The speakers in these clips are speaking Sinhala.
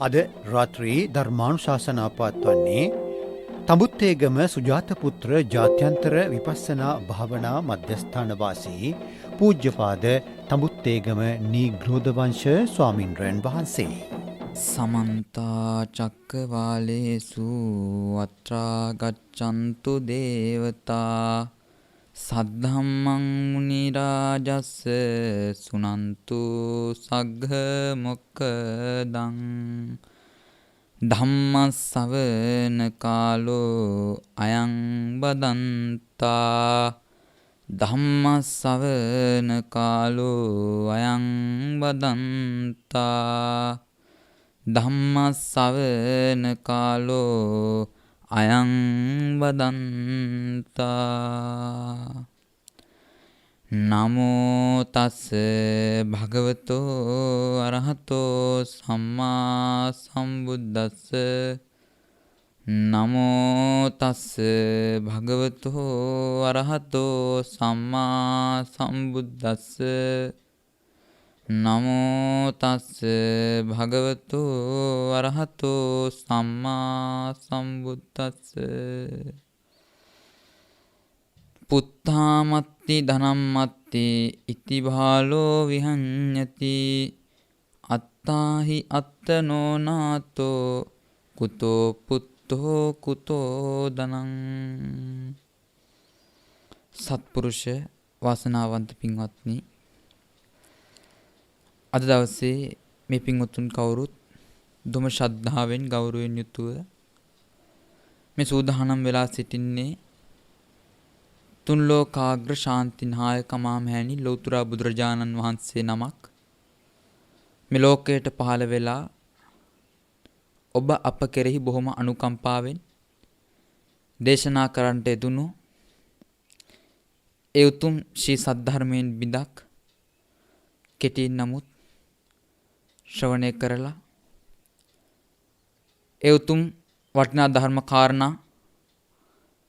අද රාත්‍රී ධර්මානුශාසනා පවත්වන්නේ තඹුත්තේගම සුජාතපුත්‍ර ජාත්‍යන්තර විපස්සනා භාවනා මධ්‍යස්ථාන වාසී පූජ්‍යපාද තඹුත්තේගම නීග්‍රෝධවංශ ස්වාමින්වයන් වහන්සේ. සමන්ත චක්කවාලේසු අත්‍රා ගච්ඡන්තු දේවතා සද්ධම්මං මුනි රාජස්ස සුනන්තු සග්ග මොක්ඛදං ධම්ම ශ්‍රවණ කාලෝ අයං බදන්තා ධම්ම ශ්‍රවණ කාලෝ අයං බදන්තා ධම්ම ශ්‍රවණ කාලෝ අයං වදන්තා. නමෝ තස්ස භගවතෝ අරහතෝ සම්මා සම්බුද්දස්ස. නමෝ තස්ස භගවතෝ අරහතෝ සම්මා සම්බුද්දස්ස. නමෝ තස්ස භගවතු අරහතෝ සම්මා සම්බුද්දස්ස. පුත්තාමත්ති ධනම්මත්ති ඉති බාලෝ විහඤ්ඤති අත්තාහි අත්තනෝ නාතෝ කුතෝ පුත්තෝ කුතෝ ධනං. සත්පුරුෂ වාසනාවන්ත පින්වත්නි, අද දවසේ මේ පින්වත්තුන් කවුරුත් දුම ශ්‍රද්ධාවෙන් ගෞරවයෙන් යුතුව මේ සූදානම් වෙලා සිටින්නේ තුන් ලෝකාග්‍ර ශාන්තිනායක මහමෑණි ලෞතර බුදුරජාණන් වහන්සේ නමක් මේ ලෝකයට පහළ වෙලා ඔබ අප කෙරෙහි බොහොම අනුකම්පාවෙන් දේශනා කරන්නට යෙදුණු ඒ උතුම් ශ්‍රී සද්ධර්මයෙන් බිඳක් කෙටියෙන් නමුත් ශ්‍රවණය කරලා ඒ උතුම් වටිනා ධර්ම කාරණා,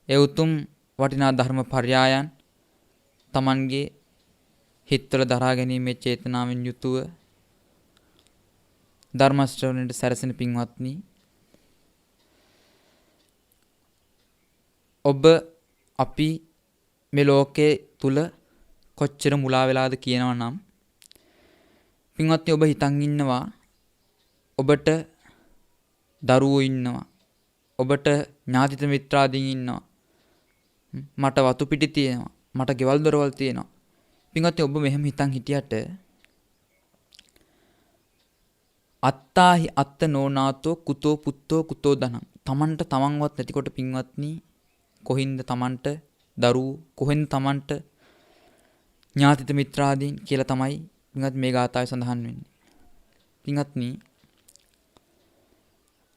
ඒ උතුම් වටිනා ධර්ම පර්යායන් තමන්ගේ හිත්වල දරා ගැනීමේ චේතනාවෙන් යුතුව ධර්ම ශ්‍රවණයට සැරසෙන පින්වත්නි, ඔබ අපි මේ ලෝකයේ තුල කොච්චර මුලා වෙලාද කියනවා නම් පින්වත්නි, ඔබ හිතන් ඉන්නවා ඔබට දරුවෝ ඉන්නවා, ඔබට ඥාතිත මිත්‍රාදීන් ඉන්නවා, මට වතු පිටි තියෙනවා, මට ගෙවල් දොරවල් තියෙනවා. පින්වත්නි, ඔබ මෙහෙම හිතන් හිටියට අත්තාහි අත්ත නෝනාතෝ කුතෝ පුත්තෝ කුතෝ ධනං. තමන්ට තමන්වත් නැතිකොට පින්වත්නි, කොහින්ද තමන්ට දරුවෝ, කොහෙන්ද තමන්ට ඥාතිත මිත්‍රාදීන් කියලා තමයි පින්වත් මේ ගාථාවේ සඳහන් වෙන්නේ. පින්වත්නි,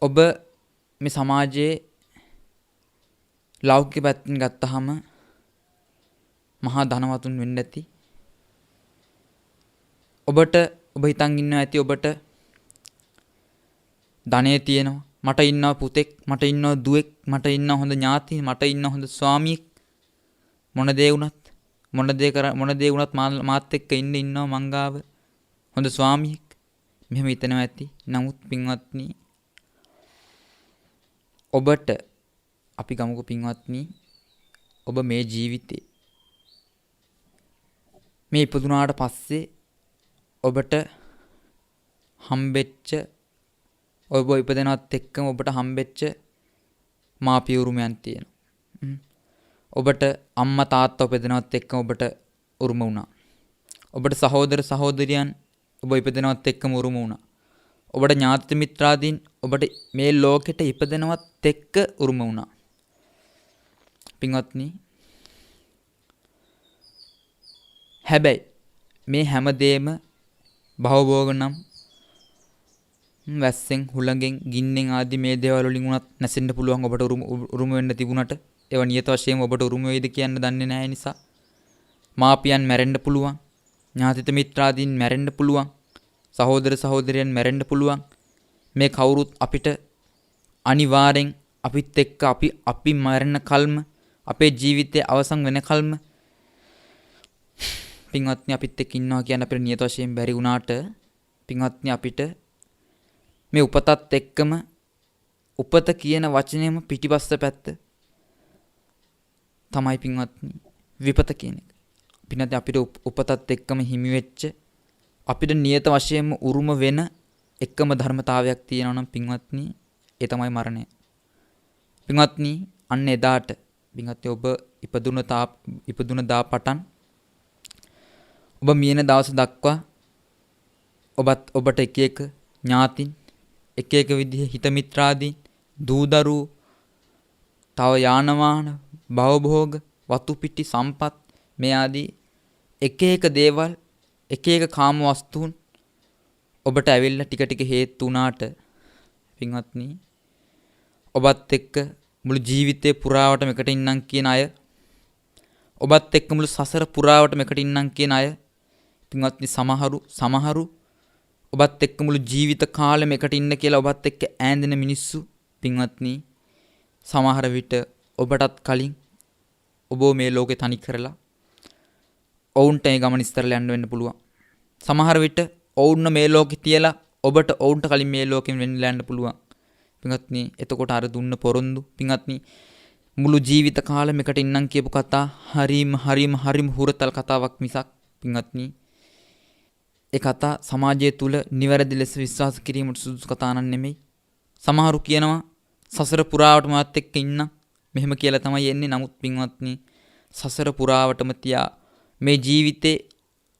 ඔබ මේ සමාජයේ ලෞකික පැත්තෙන් ගත්තාම මහා ධනවතුන් වෙන්න ඇති. ඔබ හිතන් ඉන්නවා ඇති ඔබට ධනෙ තියෙනවා, මට ඉන්නවා පුතෙක්, මට ඉන්නවා දුවෙක්, මට ඉන්නවා හොඳ ඥාති, මට ඉන්නවා හොඳ ස්වාමියෙක්. මොන දේ වුණත් මාත් එක්ක ඉන්නවා මංගාව හොඳ ස්වාමියෙක්. මෙහෙම හිතනවා ඇති. නමුත් පින්වත්නි, ඔබට අපි ගමුකෝ පින්වත්නි, ඔබ මේ ජීවිතේ මේ ඉපදුනාට පස්සේ ඔබට හම්බෙච්ච, ඔබ ඉපදෙනවත් එක්කම ඔබට හම්බෙච්ච මාපිය උරුමයන් තියෙනවා. ඔබට අම්මා තාත්තා උපදිනවත් එක්කම ඔබට උරුම වුණා. ඔබට සහෝදර සහෝදරියන් ඔබ ඉපදිනවත් එක්කම උරුම වුණා. ඔබට ඥාති මිත්‍රාදීන් ඔබට මේ ලෝකෙට ඉපදෙනවත් එක්ක උරුම වුණා. පින්වත්නි, හැබැයි මේ හැමදේම භවභෝග නම් වැස්සෙන්, හුළඟෙන්, ගින්නෙන් ආදී මේ දේවල් වලින් උනත් නැසෙන්න පුළුවන්. ඔබට උරුම වෙන්න තිබුණට ඒවා නියත වශයෙන්ම ඔබට උරුම වෙයිද කියන්න දන්නේ නැහැ නිසා. මාපියන් මැරෙන්න පුළුවන්, ඥාතිත මිත්‍රාදීන් මැරෙන්න පුළුවන්, සහෝදර සහෝදරියන් මැරෙන්න පුළුවන්. මේ කවුරුත් අපිට අනිවාර්යෙන් අපිත් එක්ක අපි මරණ කල්ම, අපේ ජීවිතයේ අවසන් වෙන කල්ම පින්වත්නි අපිත් එක්ක ඉන්නවා කියන අපිට නියත වශයෙන් බැරි වුණාට පින්වත්නි අපිට මේ උපතත් එක්කම උපත කියන වචනයම පිටිපස්ස පැත්ත තමයි පින්වත්නි විපත කියන එක. පින්නත් අපිට උපතත් එක්කම හිමි වෙච්ච අපිට නියත වශයෙන්ම උරුම වෙන එකම ධර්මතාවයක් තියෙනවා නම් පින්වත්නි ඒ තමයි මරණය. පින්වත්නි අන්න එදාට පින්වත්නි ඔබ ඉපදුන දා පටන් ඔබ මියන දවස දක්වා ඔබට එක එක ඥාතින් එක එක විදිහේ හිත මිත්‍රාදීන් දූ දරුවෝ තව යාන වාහන භවභෝග වතු පිටි සම්පත් මේ ආදී එක එක දේවල් එක එක කාම වස්තුන් ඔබට ඇවිල්ලා ටික ටික හේතු වුණාට පින්වත්නි ඔබත් එක්ක මුළු ජීවිතේ පුරාවටම එකට ඉන්නම් කියන අය ඔබත් එක්ක මුළු සසර පුරාවටම එකට ඉන්නම් කියන අය පින්වත්නි සමහරු ඔබත් එක්ක මුළු ජීවිත කාලෙම එකට ඉන්න කියලා ඔබත් එක්ක ඈඳෙන මිනිස්සු පින්වත්නි සමහර විට ඔබටත් කලින් ඔබ මේ ලෝකේ තනි කරලා ඔවුන්ට ඒ ගමන ඉස්සරලා යන්න වෙන්න පුළුවන්. සමහර විට ඔවුන්ව මේ ලෝකේ තියලා ඔබට ඔවුන්ට කලින් මේ ලෝකෙන් වෙන්නලා යන්න පුළුවන්. පින්වත්නි එතකොට අර දුන්න පොරොන්දු පින්වත්නි මුළු ජීවිත කාලෙම එකට ඉන්නම් කියපු කතා හරීම හුරතල් කතාවක් මිසක් පින්වත්නි ඒ කතා සමාජය තුල නිවැරදි ලෙස විශ්වාස කිරීමට සුදුසු කතා නෙමෙයි. සමහරු කියනවා සසර පුරාවටම මාත් එක්ක ඉන්න මෙහෙම කියලා තමයි එන්නේ. නමුත් පින්වත්නි සසර පුරාවටම තියා මේ ජීවිතේ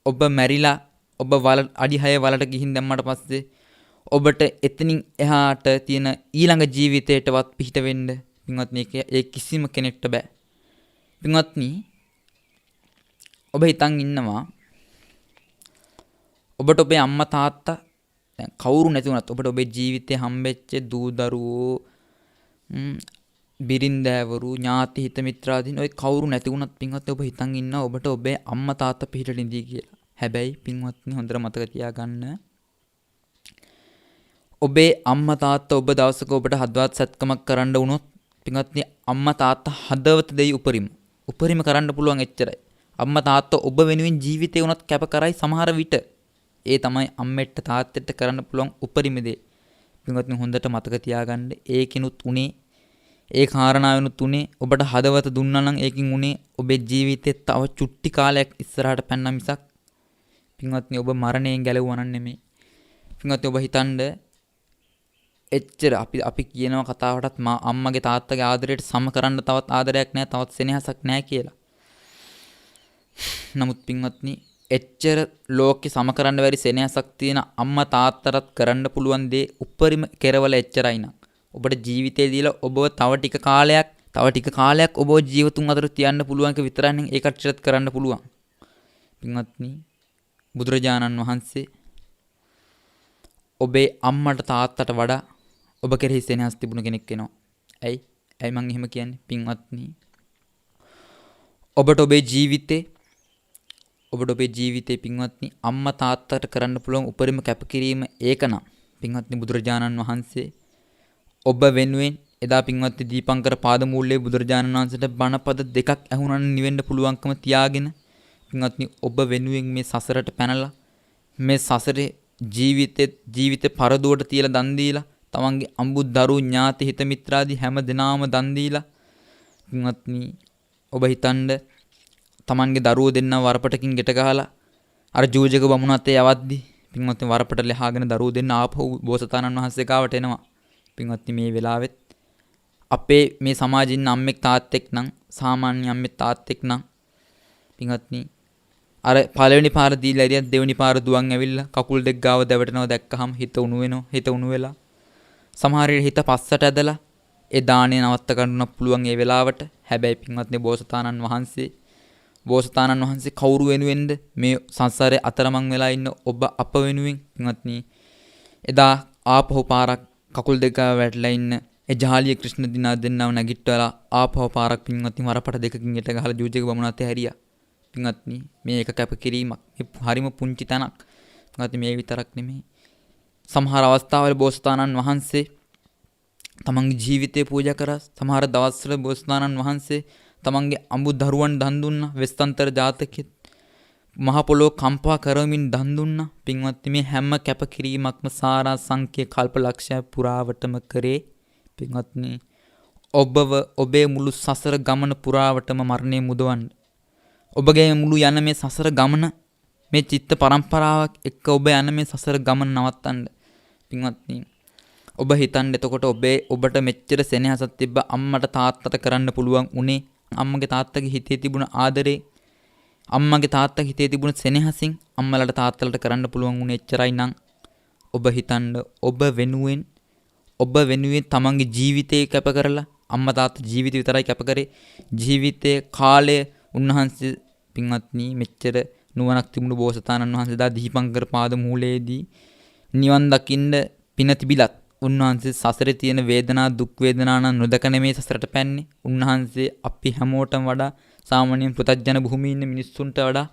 ඔබ මැරිලා ඔබ අඩි 6 වලට ගිහින් දැම්මට පස්සේ ඔබට එතනින් එහාට තියෙන ඊළඟ ජීවිතයටවත් පිහිට වෙන්න පින්වත්නි ඒ කිසිම කෙනෙක්ට බෑ. පින්වත්නි ඔබ හිතන් ඉන්නවා ඔබට ඔබේ අම්මා තාත්තා දැන් කවුරු නැති වුණත් ඔබට ඔබේ ජීවිතේ හම්බෙච්ච දූ දරුවෝ බිරින්දෑවරු ඥාති හිත මිත්‍රාදීන් ඔය කවුරු නැති වුණත් පින්වත්නි ඔබ හිතන් ඉන්නවා ඔබට ඔබේ අම්මා තාත්තා පිහිට ඉඳී කියලා. හැබැයි පින්වත්නි හොඳට මතක තියාගන්න ඔබේ අම්මා තාත්තා ඔබ දවසක ඔබට හදවත් සත්කමක් කරන්න වුණොත් පින්වත්නි අම්මා තාත්තා හදවත දෙයි උපරිම කරන්න පුළුවන් එච්චරයි. අම්මා තාත්තා ඔබ වෙනුවෙන් ජීවිතේ උනත් කැප කරයි සමහර විට. ඒ තමයි අම්මෙට තාත්තෙට කරන්න පුළුවන් උපරිම දේ. පින්වත්නි හොඳට මතක තියාගන්න ඒකිනුත් උනේ ඒ කාරණාවෙනුත් උනේ ඔබට හදවත දුන්නා නම් ඒකින් උනේ ඔබේ ජීවිතේ තව චුට්ටි කාලයක් ඉස්සරහට පැන්න මිසක් පින්වත්නි ඔබ මරණයෙන් ගැලවුවා නෙමෙයි. පින්වත්නි ඔබ හිතන්න එච්චර අපි කියනවා කතාවටත් මා අම්මගේ තාත්තගේ ආදරයට සම කරන්න තවත් ආදරයක් නැහැ තවත් සෙනෙහසක් නැහැ කියලා. නමුත් පින්වත්නි එච්චර ලෝකේ සම කරන්න බැරි සෙනෙහසක් තියෙන අම්මා තාත්තටත් කරන්න පුළුවන් දේ උපරිම කෙරවල එච්චරයි නං. ඔබට ජීවිතේ දීලා ඔබව තව ටික කාලයක් ඔබව ජීවතුන් අතර තියන්න පුළුවන් එක විතරක් නෙවෙයි ඒ කට්ටියටත් කරන්න පුළුවන්. පින්වත්නි බුදුරජාණන් වහන්සේ ඔබේ අම්මට තාත්තට වඩා ඔබ කෙරෙහි සෙනෙහස් තිබුණ කෙනෙක් වෙනවා. ඇයි මං එහෙම කියන්නේ? පින්වත්නි ඔබට ඔබේ ජීවිතේ පින්වත්නි අම්මා තාත්තට කරන්න පුළුවන් උපරිම කැපකිරීම ඒකනම් පින්වත්නි බුදුරජාණන් වහන්සේ ඔබ වෙනුවෙන් එදා පින්වත්නි දීපංකර පාදමූලයේ බුදුරජාණන් වහන්සේට බණපද දෙකක් ඇහුණා නිවෙන්න පුළුවන්කම තියාගෙන පින්වත්නි ඔබ වෙනුවෙන් මේ සසරට පැනලා මේ සසරේ ජීවිතේ පරදුවට තියලා දන් දීලා තමන්ගේ අඹුත් දරු ඥාති හිත මිත්‍රාදී හැම දිනාම දන් දීලා පින්වත්නි ඔබ හිතන්න තමන්ගේ දරුවෝ දෙන්නා වරපටකින් ගෙට ගහලා අර ජූජක බමුණත් ඒ යවද්දි පින්වත්නි වරපට ලහාගෙන දරුවෝ දෙන්න ආපහු බෝසතාණන් වහන්සේ ගාවට එනවා. පින්වත්නි මේ වෙලාවෙත් අපේ මේ සමාජින් අම්මෙක් තාත්තෙක් නම් සාමාන්‍ය අම්මෙක් තාත්තෙක් නම් පින්වත්නි අර පළවෙනි පාර දීලා ඉරියත් දෙවෙනි පාර දුවන් ඇවිල්ලා කකුල් දෙක ගාව දැවටෙනවා දැක්කහම හිත උණු වෙලා සමහර හිත පස්සට ඇදලා ඒ දාණය නවත්ත ගන්න පුළුවන් ඒ වෙලාවට. හැබැයි පින්වත්නි බෝසතාණන් වහන්සේ කවුරු වෙනුවෙන්ද මේ සංසාරේ අතරමං වෙලා ඉන්න ඔබ අප වෙනුවෙන් පින්වත්නි එදා ආපහු පාරක් කකුල් දෙක වැටලා ඉන්න ඒ ජාලිය ක්‍රිෂ්ණ දිනා දෙන්නව නැගිට්ටලා ආපහු පාරක් පින්වත්නි වරපට දෙකකින් යට ගහලා ජූජක බමුණත් හැරියා. පින්වත්නි මේ එක කැපකිරීමක් හරිම පුංචි තැනක්. පින්වත්නි මේ විතරක් නෙමෙයි සමහර අවස්ථාවල බෝසතාණන් වහන්සේ තමන්ගේ ජීවිතේ පූජා කරා. සමහර දවස්වල බෝසතාණන් වහන්සේ තමන්ගේ අඹු දරුවන් දන් දුන්නා. වෙස්තන්තර ජාතකෙත් මහ පොළොව කම්පා කරමින් දන් දුන්නා. පින්වත්නි මේ හැම කැපකිරීමක්ම සාරා සංඛ්‍ය කල්පලක්ෂය පුරාවටම කරේ. පින්වත්නි ඔබව ඔබේ මුළු සසර ගමන පුරාවටම මරණය මුදවන්න. ඔබගේ මුළු යන මේ සසර ගමන මේ චිත්ත පරම්පරාවක් එක්ක ඔබ යන මේ සසර ගමන නවත්තන්න. පින්වත්නි ඔබ හිතන්න එතකොට ඔබට මෙච්චර සෙනෙහසක් තිබ්බ අම්මට තාත්තට කරන්න පුළුවන් උනේ අම්මගේ තාත්තගේ හිතේ තිබුණ ආදරේ අම්මගේ තාත්තගේ හිතේ තිබුණ සෙනෙහසින් අම්මලට තාත්තලට කරන්න පුළුවන් උනේ එච්චරයි නම් ඔබ හිතන්න ඔබ වෙනුවෙන් තමන්ගේ ජීවිතේ කැප කරලා අම්මා තාත්තා ජීවිතය විතරයි කැප කරේ ජීවිතයේ කාලය උන්වහන්සේ පින්වත්නි මෙච්චර නුවණක් තිබුණු බෝසතාණන් වහන්සේ දා දීපංකර පාද මූලයේදී නිවන් දකින්න පින තිබිලත් උන්වහන්සේ සසරේ තියෙන වේදනා දුක් වේදනා නම් නොදක නෙමේ සසරට පැන්නේ. උන්වහන්සේ අපි හැමෝටම වඩා සාමාන්‍යයෙන් පෘථග්ජන භූමියේ ඉන්න මිනිස්සුන්ට වඩා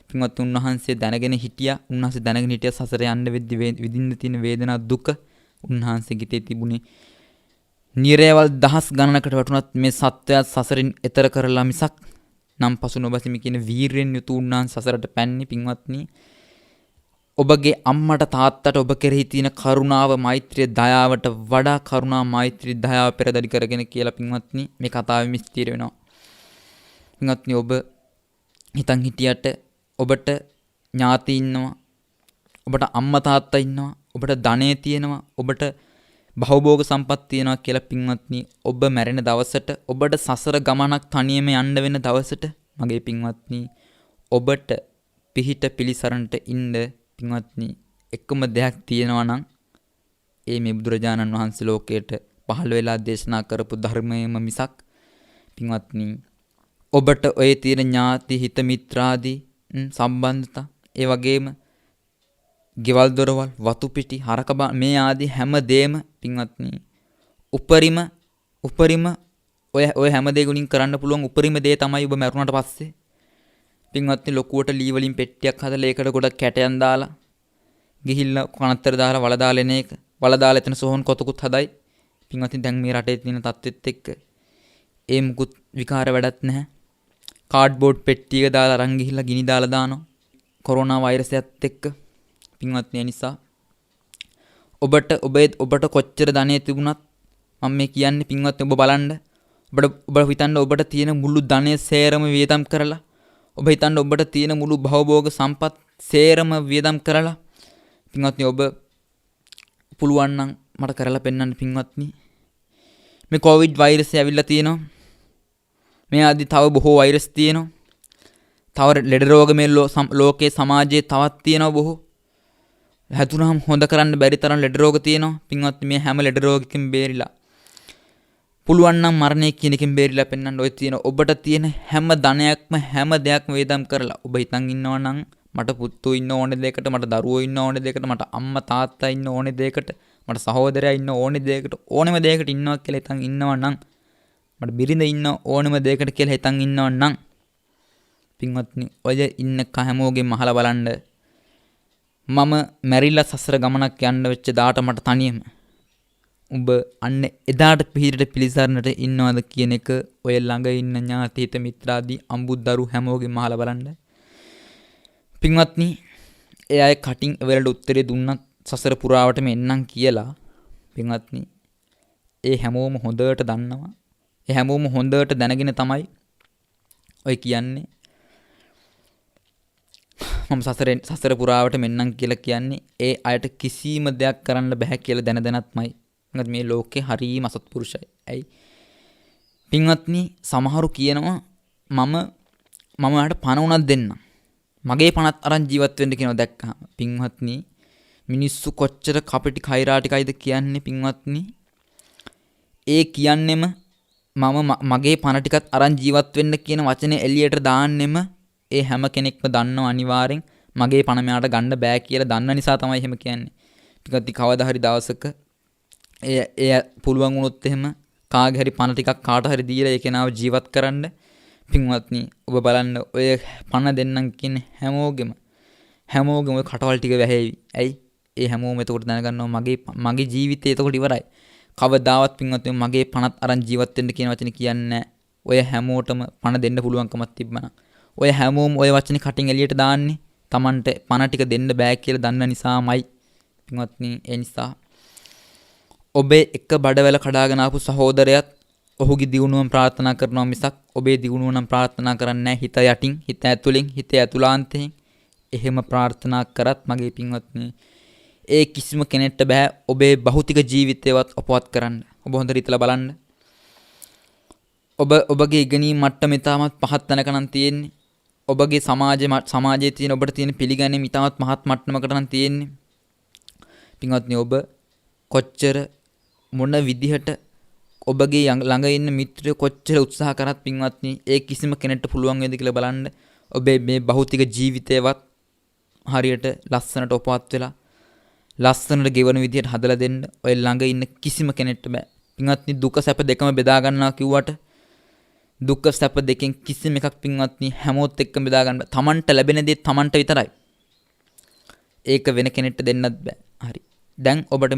පින්වත් උන්වහන්සේ දැනගෙන හිටියා. උන්වහන්සේ දැනගෙන හිටියා සසරේ යන්න වෙද්දි විඳින්න තියෙන වේදනා දුක උන්වහන්සේගේ හිතේ තිබුණේ. නිරයවල් දහස් ගණනකට වටුණත් මේ සත්‍යය සසරින් එතර කරලා මිසක් නම් පසු නොබසිමි කියන වීරයෙන් යුතු උන්වහන්සේ සසරට පැන්නේ. පින්වත්නි ඔබගේ අම්මට තාත්තට ඔබ කෙරෙහි තියෙන කරුණාව මෛත්‍රිය දයාවට වඩා කරුණා මෛත්‍රී දයාව පෙරදරි කරගෙන කියලා පින්වත්නි මේ කතාවේ මිස්තිර වෙනවා. පින්වත්නි ඔබ හිතන් හිටියට ඔබට ඥාති ඉන්නවා. ඔබට අම්මා තාත්තා ඉන්නවා. ඔබට ධනෙ තියෙනවා. ඔබට භවභෝග සම්පත් තියෙනවා කියලා පින්වත්නි ඔබ මැරෙන දවසට ඔබට සසර ගමනක් තනියම යන්න වෙන දවසට මගේ පින්වත්නි ඔබට පිහිට පිලිසරණට ඉන්න පින්වත්නි එකම දෙයක් තියෙනවා නම් ඒ මේ බුදුරජාණන් වහන්සේ ලෝකයට පහළ වෙලා දේශනා කරපු ධර්මයේම මිසක් පින්වත්නි ඔබට ඔය තියෙන ඥාති හිත මිත්‍රාදී සම්බන්ධතා ඒ වගේම ගෙවල් දොරවල් වතු පිටි හරක මේ ආදී හැම දෙයක්ම පින්වත්නි උපරිම ඔය හැම දෙයකින් කරන්න පුළුවන් උපරිම දේ තමයි ඔබ මරුණාට පස්සේ පින්වත්නි ලොකුවට ලී වලින් පෙට්ටියක් හදලා ඒකට ගොඩක් කැටයන් දාලා ගිහිල්ලා කනත්තර දාලා වල දාලා එන එක වල දාලා එතන සෝහන් කොතකුත් හදයි. පින්වත්නි දැන් මේ රටේ තියෙන තත්ත්වෙත් එක්ක ඒ මුකුත් විකාර වැඩක් නැහැ. කාඩ්බෝඩ් පෙට්ටියක දාලා අරන් ගිහිල්ලා ගිනි දාලා දානවා. කොරෝනා වෛරසයත් එක්ක පින්වත්නි නිසා ඔබට කොච්චර ධනෙ තිබුණත් මම මේ කියන්නේ පින්වත්නි ඔබ බලන්න ඔබ හිතන්න ඔබට තියෙන මුළු ධනෙ සේරම වියදම් කරලා ඔබ හිතන්න ඔබට තියෙන මුළු භවභෝග සම්පත් සේරම වියදම් කරලා පින්වත්නි ඔබ පුළුවන් නම් මට කරලා පෙන්වන්න පින්වත්නි මේ කොවිඩ් වෛරසය ඇවිල්ලා තියෙනවා මේ ආදී තව බොහෝ වෛරස් තියෙනවා තව ලෙඩ රෝග මේ ලෝකේ සමාජයේ තවත් තියෙනවා බොහෝ හැදුනහම හොඳ කරන්න බැරි තරම් ලෙඩ රෝග තියෙනවා පින්වත්නි මේ හැම ලෙඩ රෝගකින් බේරිලා පුළුවන් නම් මරණය කියන එකෙන් බේරිලා පෙන්වන්න ඔය තියෙන ඔබට තියෙන හැම ධනයක්ම හැම දෙයක්ම වේදම් කරලා ඔබ හිතන් ඉන්නවා නම් මට පුතු ඉන්න ඕනේ දෙයකට මට දරුවෝ ඉන්න ඕනේ දෙයකට මට අම්මා තාත්තා ඉන්න ඕනේ දෙයකට මට සහෝදරයා ඉන්න ඕනේ දෙයකට ඕනෙම දෙයකට ඉන්නවා කියලා හිතන් ඉන්නවා නම් මට බිරිඳ ඉන්න ඕනෙම දෙයකට කියලා හිතන් ඉන්නවා නම් පින්වත්නි ඔය ඉන්න හැමෝගෙම අහලා බලන්න මම මැරිලා සසර ගමනක් යන්න වෙච්ච දාට මට තනියම උඹ අන්න එදාට පිහිටට පිළිසරණට ඉන්නවද කියන එක ඔය ළඟ ඉන්න ඥාති හිත මිත්‍රාදී අඹුද්දරු හැමෝගෙම අහලා බලන්න. පින්වත්නි ඒ අය කටින් එවලට උත්තරේ දුන්නත් සසර පුරාවටම එන්නම් කියලා පින්වත්නි ඒ හැමෝම හොඳට දන්නවා. ඒ හැමෝම හොඳට දැනගෙන තමයි ඔය කියන්නේ මම සසර පුරාවට මෙන්නම් කියලා කියන්නේ ඒ අයට කිසිම දෙයක් කරන්න බෑ කියලා දැනදැනත්මයි. මේ ලෝකේ හරීම අසත්පුරුෂයි. ඇයි? පින්වත්නි සමහරු කියනවා මම ඔයාලට පණ උනක් දෙන්නම්. මගේ පණත් අරන් ජීවත් වෙන්න කියනවා දැක්කම. පින්වත්නි මිනිස්සු කොච්චර කපටි කෛරාටිකයිද කියන්නේ පින්වත්නි. ඒ කියන්නෙම මගේ පණ ටිකත් අරන් ජීවත් වෙන්න කියන වචනේ එළියට දාන්නෙම ඒ හැම කෙනෙක්ම දන්නව අනිවාර්යෙන් මගේ පණ මෙයාට ගන්න බෑ කියලා දන්න නිසා තමයි එහෙම කියන්නේ. ටිකක් කවදා හරි දවසක එය පුළුවන් වුණොත් එහෙම කාගේ හරි පණ ටිකක් කාට හරි දීලා ඒ කෙනාව ජීවත් කරන්න පින්වත්නි ඔබ බලන්න ඔය පණ දෙන්නම් කියන්නේ හැමෝගෙම ඔය කටවල් ටික වැහැවි. ඇයි? ඒ හැමෝම එතකොට දැනගන්නවා මගේ ජීවිතය එතකොට ඉවරයි. කවදාවත් පින්වත්නි මගේ පණත් අරන් ජීවත් වෙන්න කියන වචනේ කියන්නේ ඔය හැමෝටම පණ දෙන්න පුළුවන්කමක් තිබ්බනම් ඔය හැමෝම ඔය වචනේ කටින් එළියට දාන්නේ Tamanට පණ ටික දෙන්න බෑ කියලා දන්න නිසාමයි. පින්වත්නි ඒ නිසා ඔබේ එක බඩවැල කඩාගෙන ආපු සහෝදරයත් ඔහුගේ දියුණුවම ප්‍රාර්ථනා කරනවා මිසක් ඔබේ දියුණුව නම් ප්‍රාර්ථනා කරන්නේ නැහැ. හිත යටින්, හිත ඇතුලෙන්, හිත ඇතුලාන්තයෙන් එහෙම ප්‍රාර්ථනා කරත් මගේ පින්වත්නි ඒ කිසිම කෙනෙක්ට බෑ ඔබේ භෞතික ජීවිතේවත් අපවත් කරන්න. ඔබ හොඳට හිතලා බලන්න. ඔබගේ ඉගෙනීම් මට්ටම ඉතාමත් පහත් තැනක නම් තියෙන්නේ. ඔබගේ සමාජයේ තියෙන ඔබට තියෙන පිළිගැනීම ඉතාමත් මහත් මට්ටමකට නම් තියෙන්නේ. පින්වත්නි ඔබ කොච්චර මොන විදිහට ඔබගේ ළඟ ඉන්න මිත්‍රයෝ කොච්චර උත්සාහ කරත් පින්වත්නි ඒ කිසිම කෙනෙක්ට පුළුවන් වේද කියලා බලන්න. ඔබේ මේ භෞතික ජීවිතේවත් හරියට ලස්සනට උපවත් වෙලා ලස්සනට ගෙවන විදිහට හදලා දෙන්න ඔය ළඟ ඉන්න කිසිම කෙනෙක්ට බෑ. පින්වත්නි දුක සැප දෙකම බෙදා ගන්නවා කිව්වට දුක සැප දෙකෙන් කිසිම එකක් පින්වත්නි හැමෝත් එක්කම බෙදා ගන්න බෑ. Tamanට ලැබෙන දේ Tamanට විතරයි. ඒක වෙන කෙනෙක්ට දෙන්නත් බෑ. හරි. දැන් ඔබට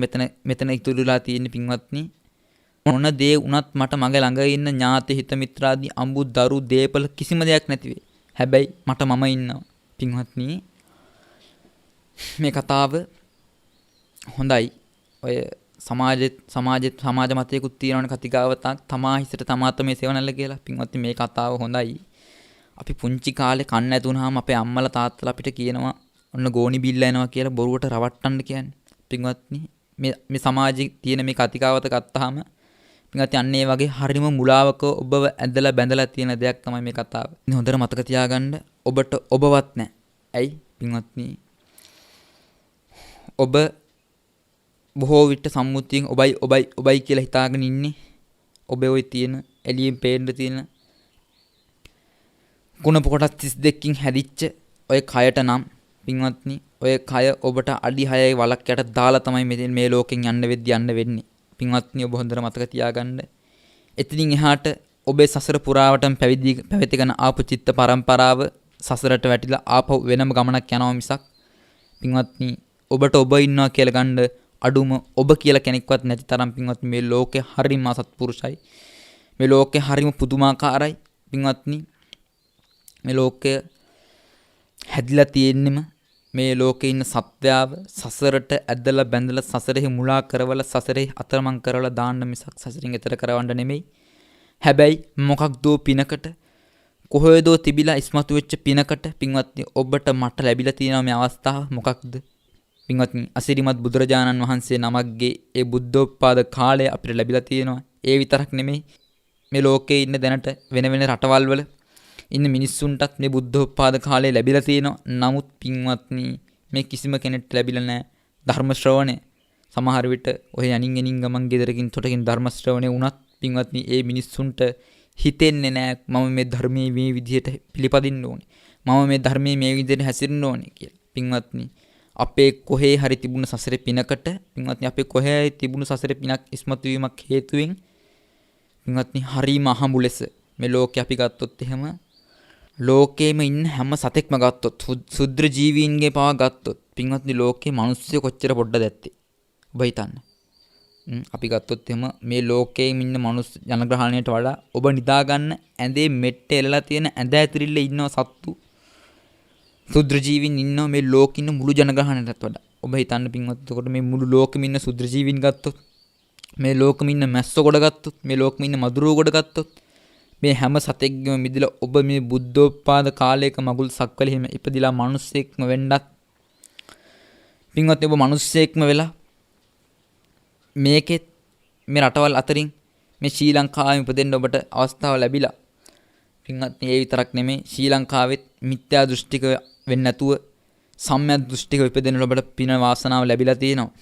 මෙතන ඉතුරුලා තියෙන පින්වත්නි මොන දේ වුණත් මට මගේ ළඟ ඉන්න ඥාති හිත මිත්‍රාදී අඹු දරු දීපල කිසිම දෙයක් නැති වෙයි. හැබැයි මට මම ඉන්නවා. පින්වත්නි මේ කතාව හොඳයි. ඔය සමාජ මතයකුත් තියෙනවනේ කතිකාවතක් තමා හිසට තමා තමයි සෙවණැල්ල කියලා. පින්වත්නි මේ කතාව හොඳයි. අපි පුංචි කාලේ කන්න නැතුනහම අපේ අම්මලා තාත්තලා අපිට කියනවා ඔන්න ගෝණි බිල්ල එනවා කියලා බොරුවට රවට්ටන්න කියන්නේ. පින්වත්නි මේ සමාජයේ තියෙන මේ කතිකාවත ගත්තාම පින්වත්නි අන්න ඒ වගේ හරිම මුලාවක ඔබව ඇදලා බැඳලා තියෙන දෙයක් තමයි මේ කතාව. ඉතින් හොඳට මතක තියාගන්න ඔබට ඔබවත් නැහැ. ඇයි පින්වත්නි ඔබ බොහෝ විට සම්මුතියෙන් ඔබයි කියලා හිතාගෙන ඉන්නේ. ඔබේ ওই තියෙන එළියෙන් පේන්න තියෙන කුණප කොටස් 32කින් හැදිච්ච ඔය කයට නම් පින්වත්නි ඔය කය ඔබට අඩි 6යි වලක් යට දාලා තමයි මේ ලෝකෙන් යන්න වෙන්නේ. පින්වත්නි ඔබ හොඳට මතක තියාගන්න. එතනින් එහාට ඔබේ සසර පුරාවටම පැවතිගෙන ආපු චිත්ත පරම්පරාව සසරට වැටිලා ආපහු වෙනම ගමනක් යනවා මිසක් පින්වත්නි ඔබට ඔබ ඉන්නවා කියලා ගන්න අඩුම ඔබ කියලා කෙනෙක්වත් නැති තරම් පින්වත්නි මේ ලෝකේ හරිම අසත්පුරුෂයි. මේ ලෝකේ හරිම පුදුමාකාරයි. පින්වත්නි මේ ලෝකය හැදිලා තියෙන්නෙම මේ ලෝකේ ඉන්න සත්‍යාව සසරට ඇදලා බැඳලා සසරෙහි මුලා කරවලා සසරෙහි අතරමං කරවලා දාන්න මිසක් සසරින් එතර කරවන්න නෙමෙයි. හැබැයි මොකක්දෝ පිනකට කොහේදෝ තිබිලා ඉස්මතු වෙච්ච පිනකට පින්වත්නි ඔබට මට ලැබිලා තියෙන මේ අවස්ථාව මොකක්ද? පින්වත්නි අසිරිමත් බුදුරජාණන් වහන්සේ නමක්ගේ ඒ බුද්ධෝත්පාද කාලය අපිට ලැබිලා තියෙනවා. ඒ විතරක් නෙමෙයි මේ ලෝකේ ඉන්න දැනට වෙන රටවල් වල ඉන්න මිනිස්සුන්ටත් මේ බුද්ධෝත්පාද කාලය ලැබිලා තියෙනවා. නමුත් පින්වත්නි මේ කිසිම කෙනෙක්ට ලැබිලා නැහැ ධර්ම ශ්‍රවණය. සමහර විට ඔය යනින් ගමන් ගෙදරකින් තොටකින් ධර්ම ශ්‍රවණය වුණත් පින්වත්නි ඒ මිනිස්සුන්ට හිතෙන්නේ නැහැ මම මේ ධර්මයේ මේ විදිහට පිළිපදින්න ඕනේ. මම මේ ධර්මයේ මේ විදිහට හැසිරෙන්න ඕනේ කියලා. පින්වත්නි අපේ කොහේ හරි තිබුණ සසරේ පිනකට පින්වත්නි අපේ කොහේ හරි තිබුණ සසරේ පිනක් ඉස්මතු වීමක් හේතුවෙන් පින්වත්නි හරීම අහඹු ලෙස මේ ලෝකේ අපි ගත්තොත් එහෙම ලෝකේම ඉන්න හැම සතෙක්ම ගත්තොත් සුද්ධ ජීවීන්ගේ පවා ගත්තොත් පින්වත්නි ලෝකේ මිනිස්සු කොච්චර පොඩ්ඩද ඇත්තේ ඔබ හිතන්න. අපි ගත්තොත් එහෙම මේ ලෝකයේ ඉන්න මිනිස් ජනග්‍රහණයට වඩා ඔබ නිදා ගන්න ඇඳේ මෙට්ට එලලා තියෙන ඇඳ ඇතිරිල්ල ඉන්නව සත්තු සුද්ධ ජීවීන් ඉන්නව මේ ලෝකෙ ඉන්න මුළු ජනග්‍රහණයටත් වඩා. ඔබ හිතන්න පින්වත්නි එතකොට මේ මුළු ලෝකෙම ඉන්න සුද්ධ ජීවීන් ගත්තොත් මේ ලෝකෙම ඉන්න මැස්සෝ කොට ගත්තොත් මේ ලෝකෙම ඉන්න මදුරුවෝ කොට ගත්තොත් මේ හැම සතෙක්ගෙම මිදලා ඔබ මේ බුද්ධෝත්පාද කාලයක මගුල් සක්වල හිම ඉපදිලා මිනිස්සෙක්ම වෙන්නත් පින්වත්නි ඔබ මිනිස්සෙක්ම වෙලා මේකෙත් මේ රටවල් අතරින් මේ ශ්‍රී ලංකාවෙ ඉපදෙන්න ඔබට අවස්ථාව ලැබිලා පින්වත්නි ඒ විතරක් නෙමෙයි ශ්‍රී ලංකාවෙත් මිත්‍යා දෘෂ්ටික වෙන්නේ නැතුව සම්‍යක් දෘෂ්ටික ඉපදෙන්න ඔබට පින වාසනාව ලැබිලා තියෙනවා.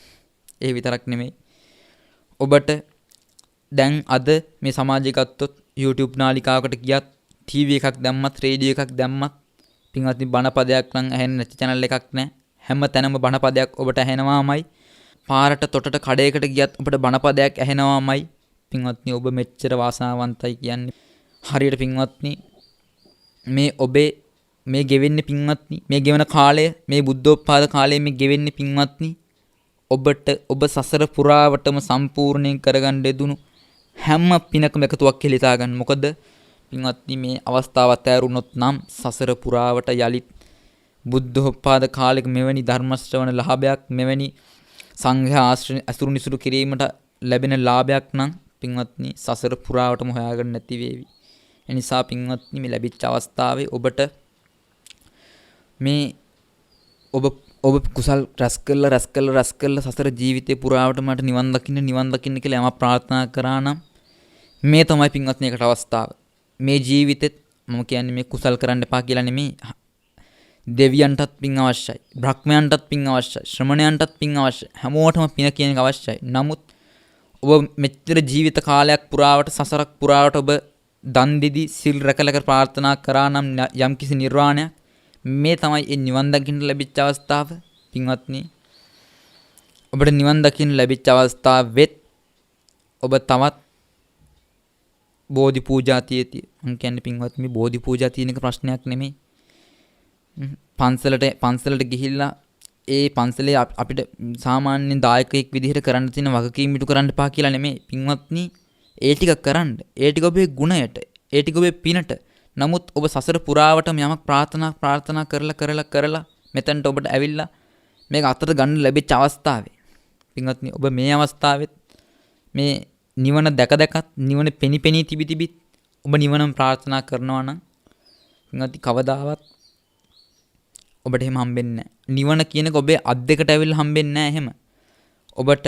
ඒ විතරක් නෙමෙයි ඔබට දැන් අද මේ සමාජය ගත්තොත් YouTube නාලිකාවකට ගියත් TV එකක් දැම්මත් රේඩියෝ එකක් දැම්මත් පින්වත්නි බණපදයක් නම් ඇහෙන්නේ නැති channel එකක් නැහැ. හැම තැනම බණපදයක් ඔබට ඇහෙනවාමයි. පාරට තොටට කඩේකට ගියත් ඔබට බණපදයක් ඇහෙනවාමයි. පින්වත්නි ඔබ මෙච්චර වාසනාවන්තයි කියන්නේ. හරියට පින්වත්නි මේ ඔබේ මේ ගෙවෙන්නේ පින්වත්නි මේ ගෙවන කාලය මේ බුද්ධෝත්පාද කාලයේ මේ ගෙවෙන්නේ පින්වත්නි ඔබට ඔබ සසර පුරාවටම සම්පූර්ණයෙන් කරගන්න දෙදුණු හැම පිනකම එකතුවක් කියලා හිතා ගන්න. මොකද පින්වත්නි මේ අවස්ථාවත් ඇරුණොත් නම් සසර පුරාවට යලිත් බුද්ධෝත්පාද කාලෙක මෙවැනි ධර්ම ශ්‍රවණ ලාභයක් මෙවැනි සංඝයා අසුරු නිසුරු කිරීමට ලැබෙන ලාභයක් නම් පින්වත්නි සසර පුරාවටම හොයාගන්න නැති වේවි. ඒ නිසා පින්වත්නි මේ ලැබිච්ච අවස්ථාවේ ඔබට මේ ඔබ කුසල් රැස් කළා සසර ජීවිතේ පුරාවට මට නිවන් දකින්න කියලා යම ප්‍රාර්ථනා කරා නම් මේ තමයි පින්වත්නි ඒකට අවස්ථාව. මේ ජීවිතෙත් මම කියන්නේ මේ කුසල් කරන්න එපා කියලා නෙමෙයි. දෙවියන්ටත් පින් අවශ්‍යයි. බ්‍රහ්මයන්ටත් පින් අවශ්‍යයි. ශ්‍රමණයන්ටත් පින් අවශ්‍යයි. හැමෝටම පින කියන එක අවශ්‍යයි. නමුත් ඔබ මෙච්චර ජීවිත කාලයක් පුරාවට සසරක් පුරාවට ඔබ දන් දීදී සිල් රැකලා ප්‍රාර්ථනා කරා නම් යම්කිසි නිර්වාණයක් මේ තමයි ඒ නිවන් දකින්න ලැබිච්ච අවස්ථාව. පින්වත්නි ඔබට නිවන් දකින්න ලැබිච්ච අවස්ථාවෙත් ඔබ තවත් බෝධි පූජා තියෙති. මම කියන්නේ පින්වත්නි මේ බෝධි පූජා තියෙන එක ප්‍රශ්නයක් නෙමෙයි. පන්සලට ගිහිල්ලා ඒ පන්සලේ අපිට සාමාන්‍ය දායකයෙක් විදිහට කරන්න තියෙන වගකීම් ඉටු කරන්න එපා කියලා නෙමෙයි. පින්වත්නි ඒ ටික කරන්න. ඒ ටික ඔබේ ගුණයට, ඒ ටික ඔබේ පිනට. නමුත් ඔබ සසර පුරාවටම යමක් ප්‍රාර්ථනා කරලා මෙතනට ඔබට ඇවිල්ලා මේක අතට ගන්න ලැබිච්ච අවස්ථාවේ පින්වත්නි ඔබ මේ අවස්ථාවෙත් මේ නිවන දැකත් නිවන පෙනී තිබිත් ඔබ නිවනම ප්‍රාර්ථනා කරනවා නම් පින්වත්නි කවදාවත් ඔබට එහෙම හම්බෙන්නේ නැහැ. නිවන කියනක ඔබේ අත් දෙකට ඇවිල්ලා හම්බෙන්නේ නැහැ එහෙම. ඔබට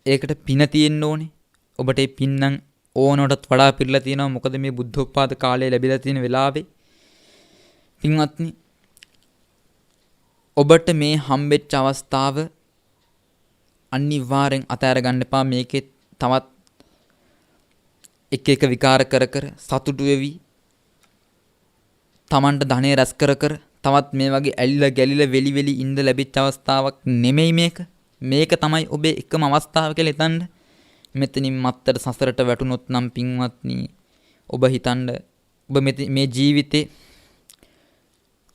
ඒකට පින තියෙන්න ඕනේ. ඔබට ඒ පින් නම් ඕනටත් වඩා පිරලා තියෙනවා. මොකද මේ බුද්ධෝත්පාද කාලයේ ලැබිලා තියෙන වෙලාවේ පින්වත්නි ඔබට මේ හම්බෙච්ච අවස්ථාව අනිවාර්යෙන් අතහැර ගන්න එපා. මේකේ තවත් එක විකාර කර සතුටු වෙවි තමන්ට ධනෙ රැස් කර තවත් මේ වගේ ඇලිලා ගැලිලා වෙලි ඉඳ ලැබිච්ච අවස්ථාවක් නෙමෙයි මේක. මේක තමයි ඔබේ එකම අවස්ථාව කියලා හිතන්න. මෙතනින් මත්තර සසරට වැටුනොත් නම් පින්වත්නි ඔබ හිතන්න ඔබ මේ ජීවිතේ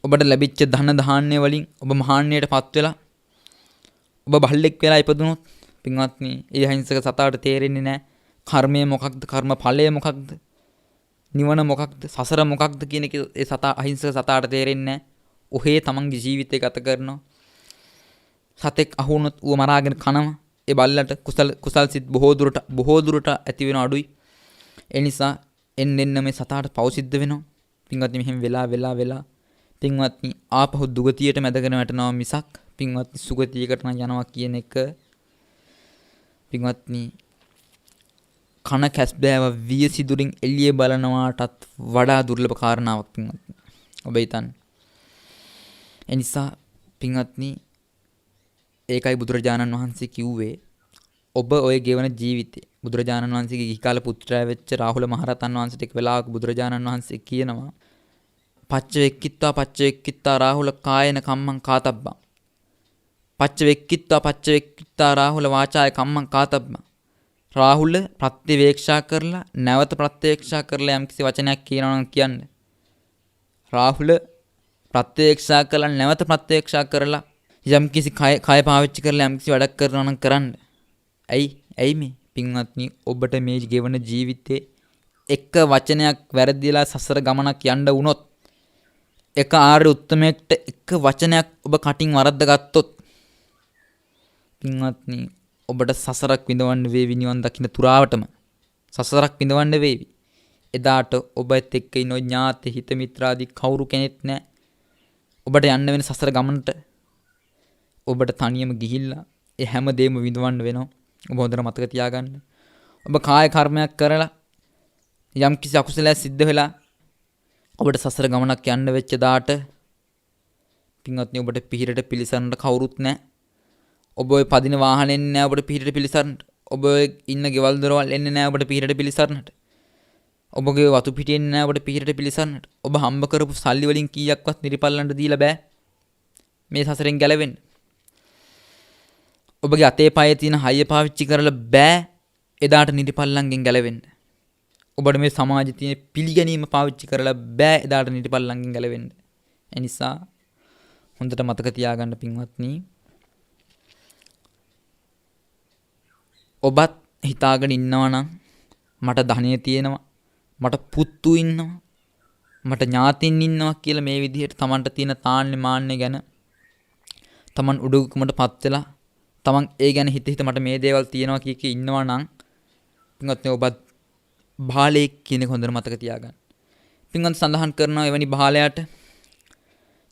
ඔබට ලැබිච්ච ධන ධාන්‍ය වලින් ඔබ මහාන්‍යයටපත් වෙලා ඔබ බල්ලෙක් වෙලා ඉපදුනොත් පින්වත්නි ඒ අහිංසක සතාට තේරෙන්නේ නැහැ කර්මය මොකක්ද, කර්ම ඵලය මොකක්ද, නිවන මොකක්ද, සසර මොකක්ද කියන එක ඒ අහිංසක සතාට තේරෙන්නේ නැහැ. ඔහේ තමන්ගේ ජීවිතය ගත කරනවා. සතෙක් අහුනොත් ඌව මරාගෙන කනවා. ඒ බල්ලට කුසල් සිත් බොහෝ දුරට ඇති වෙන අඩුයි. ඒ නිසා එන්න මේ සතාට පව් සිද්ධ වෙනවා. පින්වත්නි මෙහෙම වෙලා පින්වත්නි ආපහු දුගතියට මැදගෙන වැටෙනවා මිසක් පින්වත්නි සුගතියකට යනවා කියන එක පින්වත්නි කන කැස් බෑව වියසිදුරින් එළිය බලනවාටත් වඩා දුර්ලභ කාරණාවක් පින්වත්නි. ඔබ හිතන්න. ඒ නිසා පින්වත්නි ඒකයි බුදුරජාණන් වහන්සේ කිව්වේ ඔබ ඔය ගෙවන ජීවිතේ බුදුරජාණන් වහන්සේගේ ගිහි කාල පුත්‍රයා වෙච්ච රාහුල මහරහතන් වහන්සේට එක් වෙලාවක බුදුරජාණන් වහන්සේ කියනවා පච්ච වෙක්කිත්වා රාහුල කායන කම්මං කාතබ්බං පච්ච වෙක්කිත්වා රාහුල වාචාය කම්මං කාතබ්බං රාහුල ප්‍රත්‍යවේක්ෂා කරලා නැවත ප්‍රත්‍යක්ෂා කරලා යම්කිසි වචනයක් කියනවා නම් කියන්නේ රාහුල ප්‍රත්‍යක්ෂා කරලා නැවත ප්‍රත්‍යක්ෂා කරලා යම්කිසි කය පාවිච්චි කරලා යම්කිසි වැඩක් කරනවා නම් කරන්න. ඇයි මේ පින්වත්නි ඔබට මේ ගෙවන ජීවිතේ එක වචනයක් වැරදිලා සසර ගමනක් යන්න වුණොත් එක ආර්ය උත්තමයෙක්ට එක වචනයක් ඔබ කටින් වරද්ද ගත්තොත් පින්වත්නි ඔබට සසරක් විඳවන්න වේවි. නිවන් දකින්න තුරාවටම සසරක් විඳවන්න වේවි. එදාට ඔබත් එක්ක ඉන්න ඥාති හිත මිත්‍රාදී කවුරු කෙනෙක් නැහැ. ඔබට යන්න වෙන සසර ගමනට ඔබට තනියම ගිහිල්ලා ඒ හැම දෙයක්ම විඳවන්න වෙනවා. ඔබ හොඳට මතක තියාගන්න. ඔබ කාය කර්මයක් කරලා යම් කිසි අකුසලයක් සිද්ධ වෙලා ඔබට සසර ගමනක් යන්න වෙච්ච දාට පින්වත්නි ඔබට පිහිරට පිළිසරන්නට කවුරුත් නැහැ. ඔබ ඔය පදින වාහනේ එන්නේ නැහැ ඔබට පිහිරට පිළිසරන්නට. ඔබ ඔය ඉන්න ගෙවල් දොරවල් එන්නේ නැහැ ඔබට පිහිරට පිළිසරන්නට. ඔබගේ වතු පිටින් එන්නේ නැහැ ඔබට පිහිරට පිළිසරන්නට. ඔබ හම්බ කරපු සල්ලි වලින් කීයක්වත් නිරිපල්ලන්ට දීලා බෑ මේ සසරෙන් ගැලවෙන්න. ඔබගේ අතේ පායේ තියෙන හයිය පාවිච්චි කරලා බෑ එදාට නිරිපල්ලන්ගෙන් ගැලවෙන්න. ඔබට මේ සමාජයේ තියෙන පිළිගැනීම පාවිච්චි කරලා බෑ එදාට නිරිපල්ලන්ගෙන් ගැලවෙන්න. ඒ නිසා හොඳට මතක තියාගන්න පින්වත්නි. ඔබත් හිතාගෙන ඉන්නවා නම් මට ධනෙ තියෙනවා මට පුත්තු ඉන්නවා. මට ඥාතින් ඉන්නවා කියලා මේ විදිහට Tamanට තියෙන තාන්නේ මාන්නේ ගැන Taman උඩුකමට පත් වෙලා Taman ඒ ගැන හිත මට මේ දේවල් තියෙනවා කිය කී ඉන්නවා නම් පින්වත්නි ඔබත් බාලයෙක් කියන එක හොඳට මතක තියාගන්න. පින්වත් සඳහන් කරනවා එවැනි බාලයාට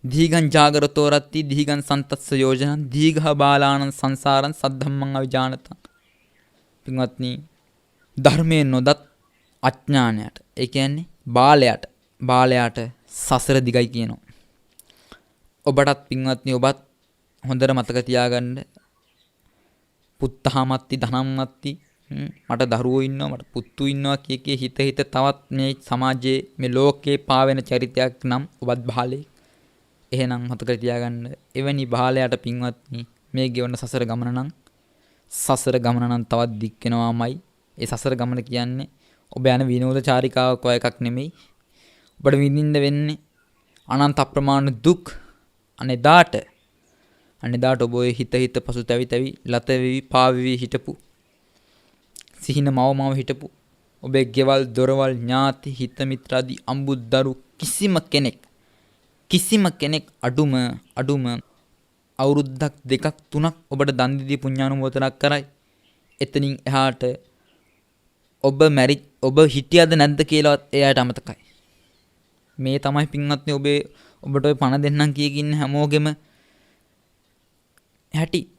දීගං ජාගරතෝ රත්ති දීගං සන්තස්ස යෝජනං දීඝ බාලානං සංසාරං සද්ධම්මං අවිජානතං. පින්වත්නි ධර්මයේ නොදත් අඥානයට ඒ කියන්නේ බාලයාට සසර දිගයි කියනවා. ඔබටත් පින්වත්නි ඔබත් හොඳට මතක තියාගන්න පුත්තහමත්ති ධනම්මත්ති මට දරුවෝ ඉන්නවා මට පුත්තු ඉන්නවා කිය හිත තවත් මේ සමාජයේ මේ ලෝකේ පාවෙන චරිතයක් නම් ඔබත් බාලයෙක්. එහෙනම් මතක තියාගන්න එවැනි බාලයාට පින්වත්නි මේ ගෙවන සසර ගමන නම් තවත් දික් වෙනවාමයි. ඒ සසර ගමන කියන්නේ ඔබ යන විනෝද චාරිකාවක් වගේ එකක් නෙමෙයි. ඔබට විඳින්න වෙන්නේ අනන්ත අප්‍රමාණ දුක්. අනේදාට ඔබ හිත පසු තැවි ලත වෙවි පාවෙවි හිටපු සිහින මව හිටපු ඔබේ ගෙවල් දොරවල් ඥාති හිත මිත්‍රාදී අඹුද්දරු කිසිම කෙනෙක් අඩුම අවුරුද්දක් 2ක් 3ක් ඔබට දන් දීදී පුණ්‍යානුමෝදනක් කරයි. එතනින් එහාට ඔබ හිටියද නැද්ද කියලාවත් එයාට අමතකයි. මේ තමයි පින්වත්නි ඔබට ඔය පණ දෙන්නම් කියකින් හැමෝගෙම හැටි.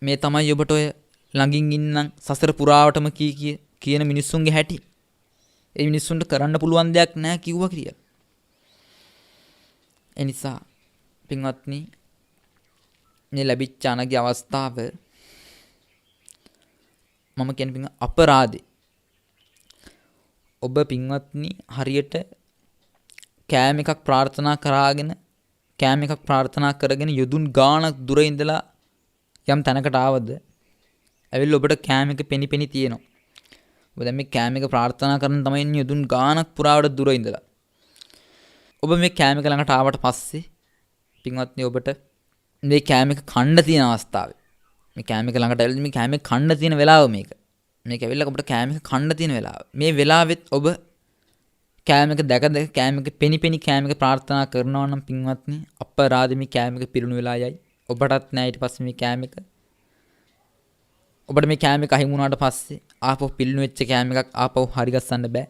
මේ තමයි ඔබට ඔය ළඟින් ඉන්නම් සසර පුරාවටම කියන මිනිස්සුන්ගේ හැටි. ඒ මිනිස්සුන්ට කරන්න පුළුවන් දෙයක් නැහැ කිව්වා කියලා. ඒ නිසා පින්වත්නි මේ ලැබිච්ච අනගේ අවස්ථාව මම කියන්නේ අපරාධේ. ඔබ පින්වත්නි හරියට කෑම එකක් ප්‍රාර්ථනා කරගෙන යොදුන් ගාණක් දුර ඉඳලා යම් තැනකට ආවද ඇවිල්ලා ඔබට කෑම එක පෙනි තියෙනවා. ඔබ දැන් මේ කෑම එක ප්‍රාර්ථනා කරන තමයි යොදුන් ගාණක් පුරාවට දුර ඉඳලා. ඔබ මේ කෑම එක ළඟට ආවට පස්සේ පින්වත්නි ඔබට මේ කෑම එක කන්න තියෙන අවස්ථාවේ මේ කෑම එක ළඟට ඇවිල්ලා මේ කෑම එක කන්න තියෙන වෙලාව මේක ඇවිල්ලා ඔබට කෑම එක කන්න තියෙන වෙලාව. මේ වෙලාවෙත් ඔබ කෑම එක දැක කෑම එක පෙනි කෑම එක ප්‍රාර්ථනා කරනවා නම් පින්වත්නි අපරාධෙ මේ කෑම එක පිරුණු වෙලා යයි. ඔබටත් නෑ ඊට පස්සේ මේ කෑම එක ඔබට මේ කෑම එක අහිමි වුණාට පස්සේ ආපහු පිළිණු වෙච්ච කෑම එකක් ආපහු හරි ගස්සන්න බෑ.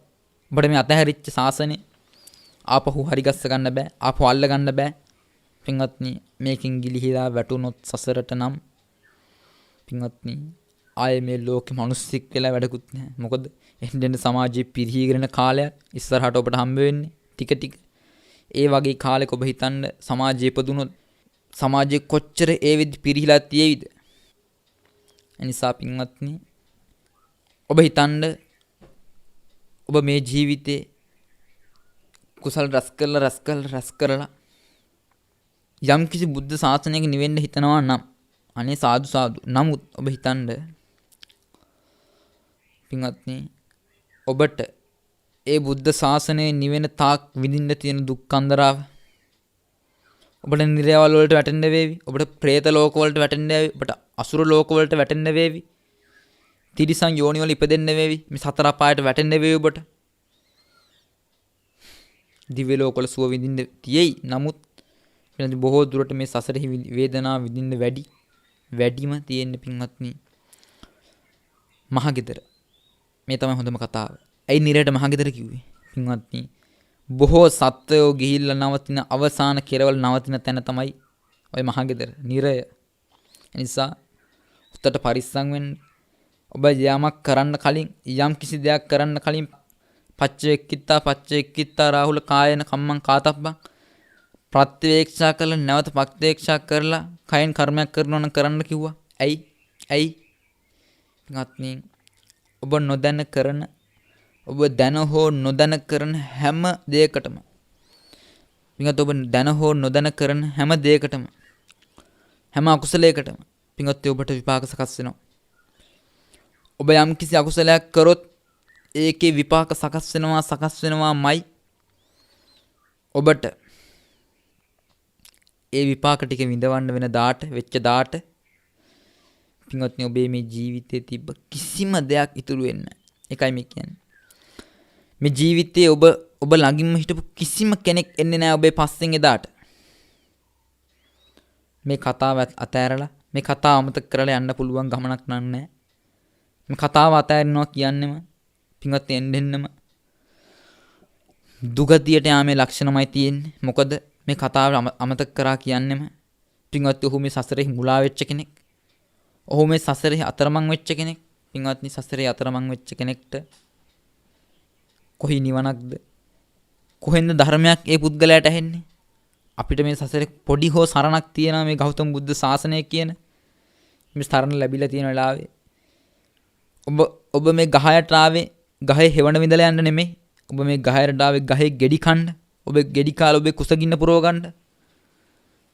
ඔබට මේ අතහැරිච්ච සාසනේ ආපහු හරි ගස්ස ගන්න බෑ. ආපහු අල්ල ගන්න බෑ. පින්වත්නි මේකින් ගිලිහිලා වැටුනොත් සසරට නම් පින්වත්නි ආයේ මේ ලෝකෙ මිනිස්සෙක් වෙලා වැඩකුත් නැහැ. මොකද එන්න සමාජයේ පිරිහීගෙන කාලයක් ඉස්සරහට ඔබට හම්බ වෙන්නේ ටික. ඒ වගේ කාලෙක ඔබ හිතන්න සමාජයේ ඉපදුනොත් සමාජයේ කොච්චර ඒ විදි පිරිහිලා තියෙයිද? එනිසා පින්වත්නි ඔබ හිතන්න ඔබ මේ ජීවිතේ කුසල් රැස් කරලා යම් කිසි බුද්ධ ශාසනයක නිවෙන්න හිතනවා නම් අනේ සාදු. නමුත් ඔබ හිතන්න පින්වත්නි ඔබට ඒ බුද්ධ ශාසනයේ නිවෙන තාක් විඳින්න තියෙන දුක් අන්දරාව ඔබට නිර්යවල් වලට වැටෙන්න වේවි. ඔබට പ്രേත ලෝක වලට වැටෙන්න වේවි. ඔබට අසුර ලෝක වලට වැටෙන්න වේවි. තිරිසන් යෝනි වල ඉපදෙන්න වේවි. මේ සතර අපායට වැටෙන්න වේවි ඔබට. දිව්‍ය ලෝක වල සුව විඳින්න තියෙයි. නමුත් වෙනදි බොහෝ දුරට මේ සසරෙහි වේදනාව විඳින්න වැඩිම තියෙන්නේ පින්වත්නි මහගෙදර. මේ තමයි හොඳම කතාව. ඇයි නිරයට මහගෙදර කිව්වේ? පින්වත්නි බොහෝ සත්වයෝ ගිහිල්ලා නවතින අවසාන කෙරවල නවතින තැන තමයි ඔය මහගෙදර නිරය. ඒ නිසා උත්තර පරිස්සම් වෙන්න. ඔබ යමක් කරන්න කලින් යම් කිසි දෙයක් කරන්න කලින් පච්චේක්කිත්තා රාහුල කායන කම්මං කාතබ්බං ප්‍රත්‍යවේක්ෂා කරලා නැවත ප්‍රත්‍යවේක්ෂා කරලා කයෙන් කර්මයක් කරනවා නම් කරන්න කිව්වා. ඇයි? පින්වත්නි ඔබ දැන හෝ නොදැන කරන හැම දෙයකටම පින්වත් ඔබ දැන හෝ නොදැන කරන හැම දෙයකටම හැම අකුසලයකටම පින්වත් ඔබට විපාක සකස් වෙනවා. ඔබ යම් කිසි අකුසලයක් කරොත් ඒකේ විපාක සකස් වෙනවාමයි. ඔබට ඒ විපාක ටික විඳවන්න වෙන වෙච්ච දාට පින්වත්නි ඔබේ මේ ජීවිතේ තිබ්බ කිසිම දෙයක් ඉතුරු වෙන්නේ නැහැ. ඒකයි මේ කියන්නේ. මේ ජීවිතයේ ඔබ ළඟින්ම හිටපු කිසිම කෙනෙක් එන්නේ නැහැ ඔබේ පස්සෙන් එදාට. මේ කතාව අතෑරලා මේ කතාව අමතක කරලා යන්න පුළුවන් ගමනක් නෑ. මේ කතාව අතෑරිනවා කියන්නෙම පින්වත් එන්නෙන්නම දුගතියට යාමේ ලක්ෂණමයි තියෙන්නේ. මොකද මේ කතාව අමතක කරා කියන්නෙම පින්වත් ඔහු මේ සසරේ මුලා වෙච්ච කෙනෙක්. ඔහු මේ සසරේ අතරමං වෙච්ච කෙනෙක්. පින්වත්නි සසරේ අතරමං වෙච්ච කෙනෙක්ට කොහි නිවනක්ද? කොහෙන්ද ධර්මයක් ඒ පුද්ගලයාට ඇහෙන්නේ? අපිට මේ සසරේ පොඩි හෝ සරණක් තියෙනවා මේ ගෞතම බුද්ධ ශාසනය කියන මේ සරණ ලැබිලා තියෙන වෙලාවේ ඔබ මේ ගහයට ආවේ ගහේ හෙවණ විඳලා යන්න නෙමෙයි. ඔබ මේ ගහයට ආවේ ගහේ ගෙඩි කන්න. ඔබ ගෙඩි කාලා ඔබේ කුසගින්න පුරව ගන්න.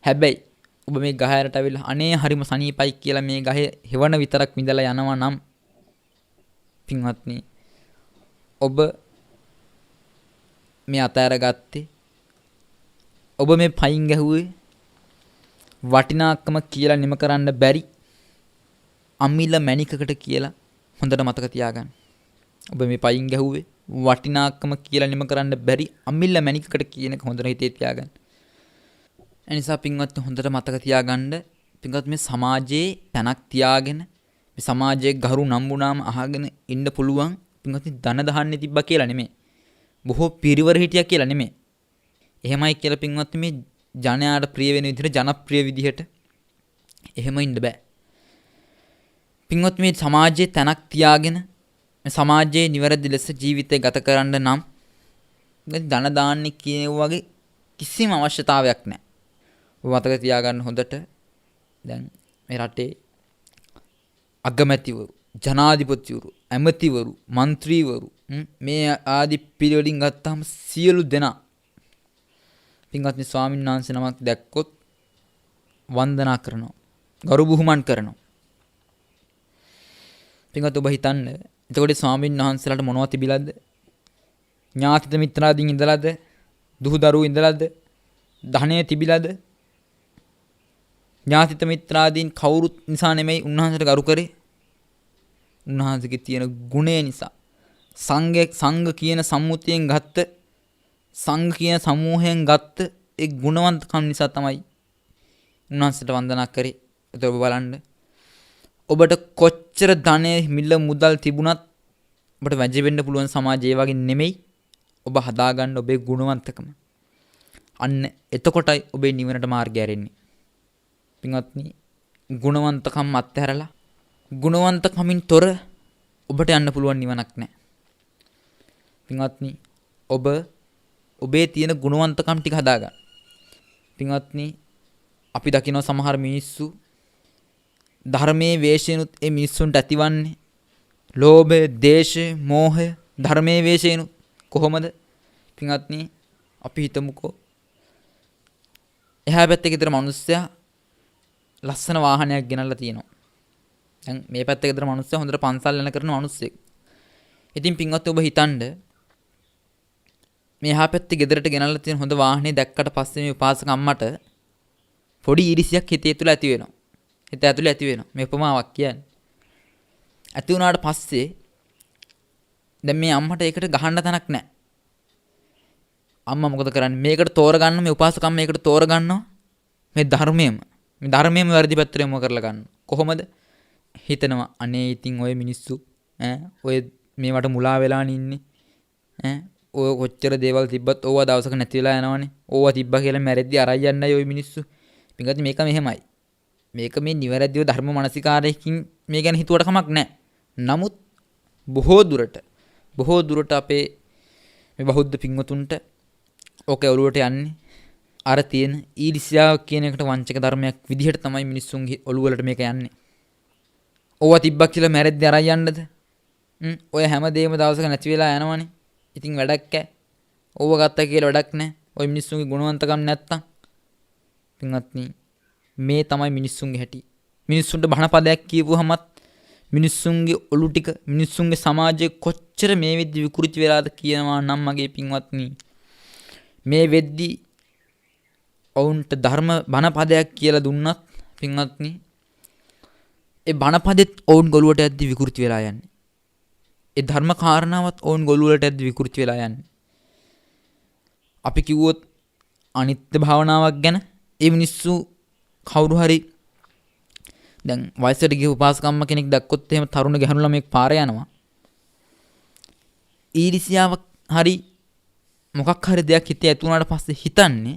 හැබැයි ඔබ මේ ගහයට ඇවිල්ලා අනේ හරිම සනීපයි කියලා මේ ගහේ හෙවණ විතරක් විඳලා යනවා නම් පින්වත්නි ඔබ මේ අතෑරගත්තේ ඔබ මේ පයින් ගැහුවේ වටිනාකම කියලා නිම කරන්න බැරි අමිල මණිකකට කියලා හොඳට මතක තියාගන්න. ඔබ මේ පයින් ගැහුවේ වටිනාකම කියලා නිම කරන්න බැරි අමිල මණිකකට කියන එක හොඳට හිතේ තියාගන්න. එනිසා පින්වත් හොඳට මතක තියාගන්න පින්වත් මේ සමාජයේ තැනක් තියාගෙන මේ සමාජයේ ගරු නම්බුනාම අහගෙන ඉන්න පුළුවන් පින්වත් ධන දහන්නේ තිබ්බා කියලා නෙමෙයි. බොහෝ පිරිවර හිටියා කියලා නෙමෙයි. එහෙමයි කියලා පින්වත් මේ ජනයාට ප්‍රිය වෙන විදිහට ජනප්‍රිය විදිහට එහෙම ඉන්න බෑ. පින්වත් මේ සමාජයේ තැනක් තියාගෙන මේ සමාජයේ නිවැරදි ලෙස ජීවිතය ගත කරන්න නම් ධන දාන්නේ කියන වගේ කිසිම අවශ්‍යතාවයක් නැහැ. ඔබ මතක තියාගන්න හොඳට දැන් මේ රටේ අගමැතිවරු, ජනාධිපතිවරු, ඇමතිවරු, മന്ത്രിවරු මේ ආදි පිළිවෙලින් ගත්තාම සියලු දෙනා පින්වත්නි ස්වාමීන් වහන්සේ නමක් දැක්කොත් වන්දනා කරනවා, ගරු බුහුමන් කරනවා. පින්වත් ඔබ හිතන්න එතකොට ස්වාමීන් වහන්සේලාට මොනවද තිබිලාද? ඥාතිත මිත්‍රාදීන් ඉඳලාද? දුහු දරුවෝ ඉඳලාද? ධනය තිබිලාද? ඥාතිත මිත්‍රාදීන් කවුරුත් නිසා නෙමෙයි උන්වහන්සේට ගරු කරේ. උන්වහන්සේගේ තියෙන ගුණය නිසා. සංඝ කියන සම්මුතියෙන් ගත්ත සංඝ කියන සමූහයෙන් ගත්ත ඒ ගුණවන්තකම් නිසා තමයි උන්වහන්සේට වන්දනා කරේ. ඒක ඔබ බලන්න. ඔබට කොච්චර ධනෙ මිල මුදල් තිබුණත් ඔබට වැජෙන්න පුළුවන් සමාජය ඒ වගේ නෙමෙයි. ඔබ හදාගන්න ඔබේ ගුණවන්තකම. අන්න එතකොටයි ඔබේ නිවනට මාර්ගය ඇරෙන්නේ. පින්වත්නි ගුණවන්තකම් අත්හැරලා ගුණවන්තකමින් තොර ඔබට යන්න පුළුවන් නිවනක් නැහැ. පින්වත්නි ඔබේ තියෙන ගුණවන්තකම් ටික හදාගන්න. පින්වත්නි අපි දකිනවා සමහර මිනිස්සු ධර්මයේ වේශයෙන්ුත් ඒ මිනිස්සුන්ට ඇතිවන්නේ ලෝභය, දේශය, මෝහය ධර්මයේ වේශයෙන්ුත් කොහොමද? පින්වත්නි අපි හිතමුකෝ එහා පැත්තේ ගෙදර මිනිස්සයා ලස්සන වාහනයක් ගෙනල්ලා තියෙනවා. දැන් මේ පැත්තේ ගෙදර මිනිස්සයා හොඳට පන්සල් යන කරන මිනිස්සෙක්. ඉතින් පින්වත් ඔබ හිතන්න මේ එහා පැත්තේ ගෙදරට ගෙනල්ලා තියෙන හොඳ වාහනේ දැක්කට පස්සේ මේ උපාසක අම්මට පොඩි ඊරිසියක් හිතේ තුල ඇති වෙනවා. හිත ඇතුලේ ඇති වෙනවා. මේ උපමාවක් කියන්නේ. ඇති වුණාට පස්සේ දැන් මේ අම්මට ඒකට ගහන්න තැනක් නැහැ. අම්මා මොකද කරන්නේ? මේකට තෝරගන්න මේ උපාසක අම්ම මේකට තෝරගන්නවා මේ ධර්මයේම වැරදි පැත්තට යොමු කරලා ගන්න. කොහොමද? හිතනවා අනේ ඉතින් ඔය මිනිස්සු ඔය මේවට මුලා වෙලා ඉන්නේ. ඔය කොච්චර දේවල් තිබ්බත් ඕවා දවසක නැති වෙලා යනවනේ. ඕවා තිබ්බා කියලා මැරෙද්දි අරයි යන්නයි ඔය මිනිස්සු. පින්ගත් මේක මෙහෙමයි. මේක මේ නිවැරදිව ධර්ම මානසිකාරයකින් මේ ගැන හිතුවට කමක් නැහැ. නමුත් බොහෝ දුරට අපේ මේ බෞද්ධ පින්වතුන්ට ඔක ඔළුවට යන්නේ අර තියෙන ඊර්ෂ්‍යාව කියන එකට වංචක ධර්මයක් විදිහට තමයි මිනිස්සුන්ගේ ඔළුව වලට මේක යන්නේ. ඕවා තිබ්බා කියලා මැරෙද්දි අරයි යන්නද? ඔය හැමදේම දවසක නැති වෙලා යනවනේ. ඉතින් වැඩක් නැහැ. ඕව ගත්තා කියලා වැඩක් නැහැ. ඔය මිනිස්සුන්ගේ ගුණවන්තකම් නැත්තම්. පින්වත්නි මේ තමයි මිනිස්සුන්ගේ හැටි. මිනිස්සුන්ට බහන පදයක් කියපුවහමත් මිනිස්සුන්ගේ ඔලු ටික මිනිස්සුන්ගේ සමාජයේ කොච්චර මේ වෙද්දි විකෘති වෙලාද කියනවා නම් මගේ පින්වත්නි මේ වෙද්දි ඔවුන්ට ධර්ම බණ පදයක් කියලා දුන්නත් පින්වත්නි ඒ බණ පදෙත් ඔවුන් ගොළුවට යද්දි විකෘති වෙලා යන්නේ. ඒ ධර්ම කාරණාවත් ඕන් ගොළු වලට ඇද්ද විකෘති වෙලා යන්නේ. අපි කිව්වොත් අනිත්‍ය භාවනාවක් ගැන ඒ මිනිස්සු කවුරු හරි දැන් වයසට ගිය උපාසකම්ම කෙනෙක් දැක්කොත් එහෙම තරුණ ගැහණු ළමෙක් පාරේ යනවා. ඊර්ෂ්‍යාවක් හරි මොකක් හරි දෙයක් හිතේ ඇති වුණාට පස්සේ හිතන්නේ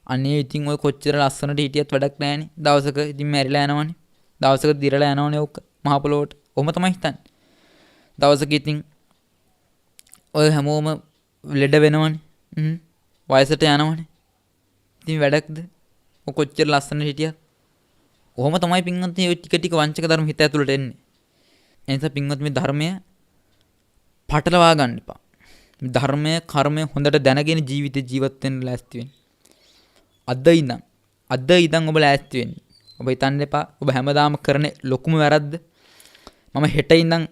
අනේ ඉතින් ඔය කොච්චර ලස්සනට හිටියත් වැඩක් නැහැනේ. දවසක ඉතින් මැරිලා යනවනේ. දවසක දිරලා යනවනේ ඔක්ක මහ පොළොවට. ඔහොම තමයි හිතන්නේ. දවසක ඉතින් ඔය හැමෝම ලෙඩ වෙනවනේ. වයසට යනවනේ. ඉතින් වැඩක්ද? ඔය කොච්චර ලස්සනට හිටියත්. ඔහොම තමයි පින්වත්නි ඔය ටික ටික වංචක ධර්ම හිත ඇතුළට එන්නේ. එනිසා පින්වත්නි මේ ධර්මය පටලවා ගන්න එපා. මේ ධර්මය කර්මය හොඳට දැනගෙන ජීවිතේ ජීවත් වෙන්න ලෑස්ති වෙන්න. අද ඉඳන් ඔබ ලෑස්ති වෙන්න. ඔබ හිතන්න එපා ඔබ හැමදාම කරන ලොකුම වැරද්ද මම හෙට ඉඳන්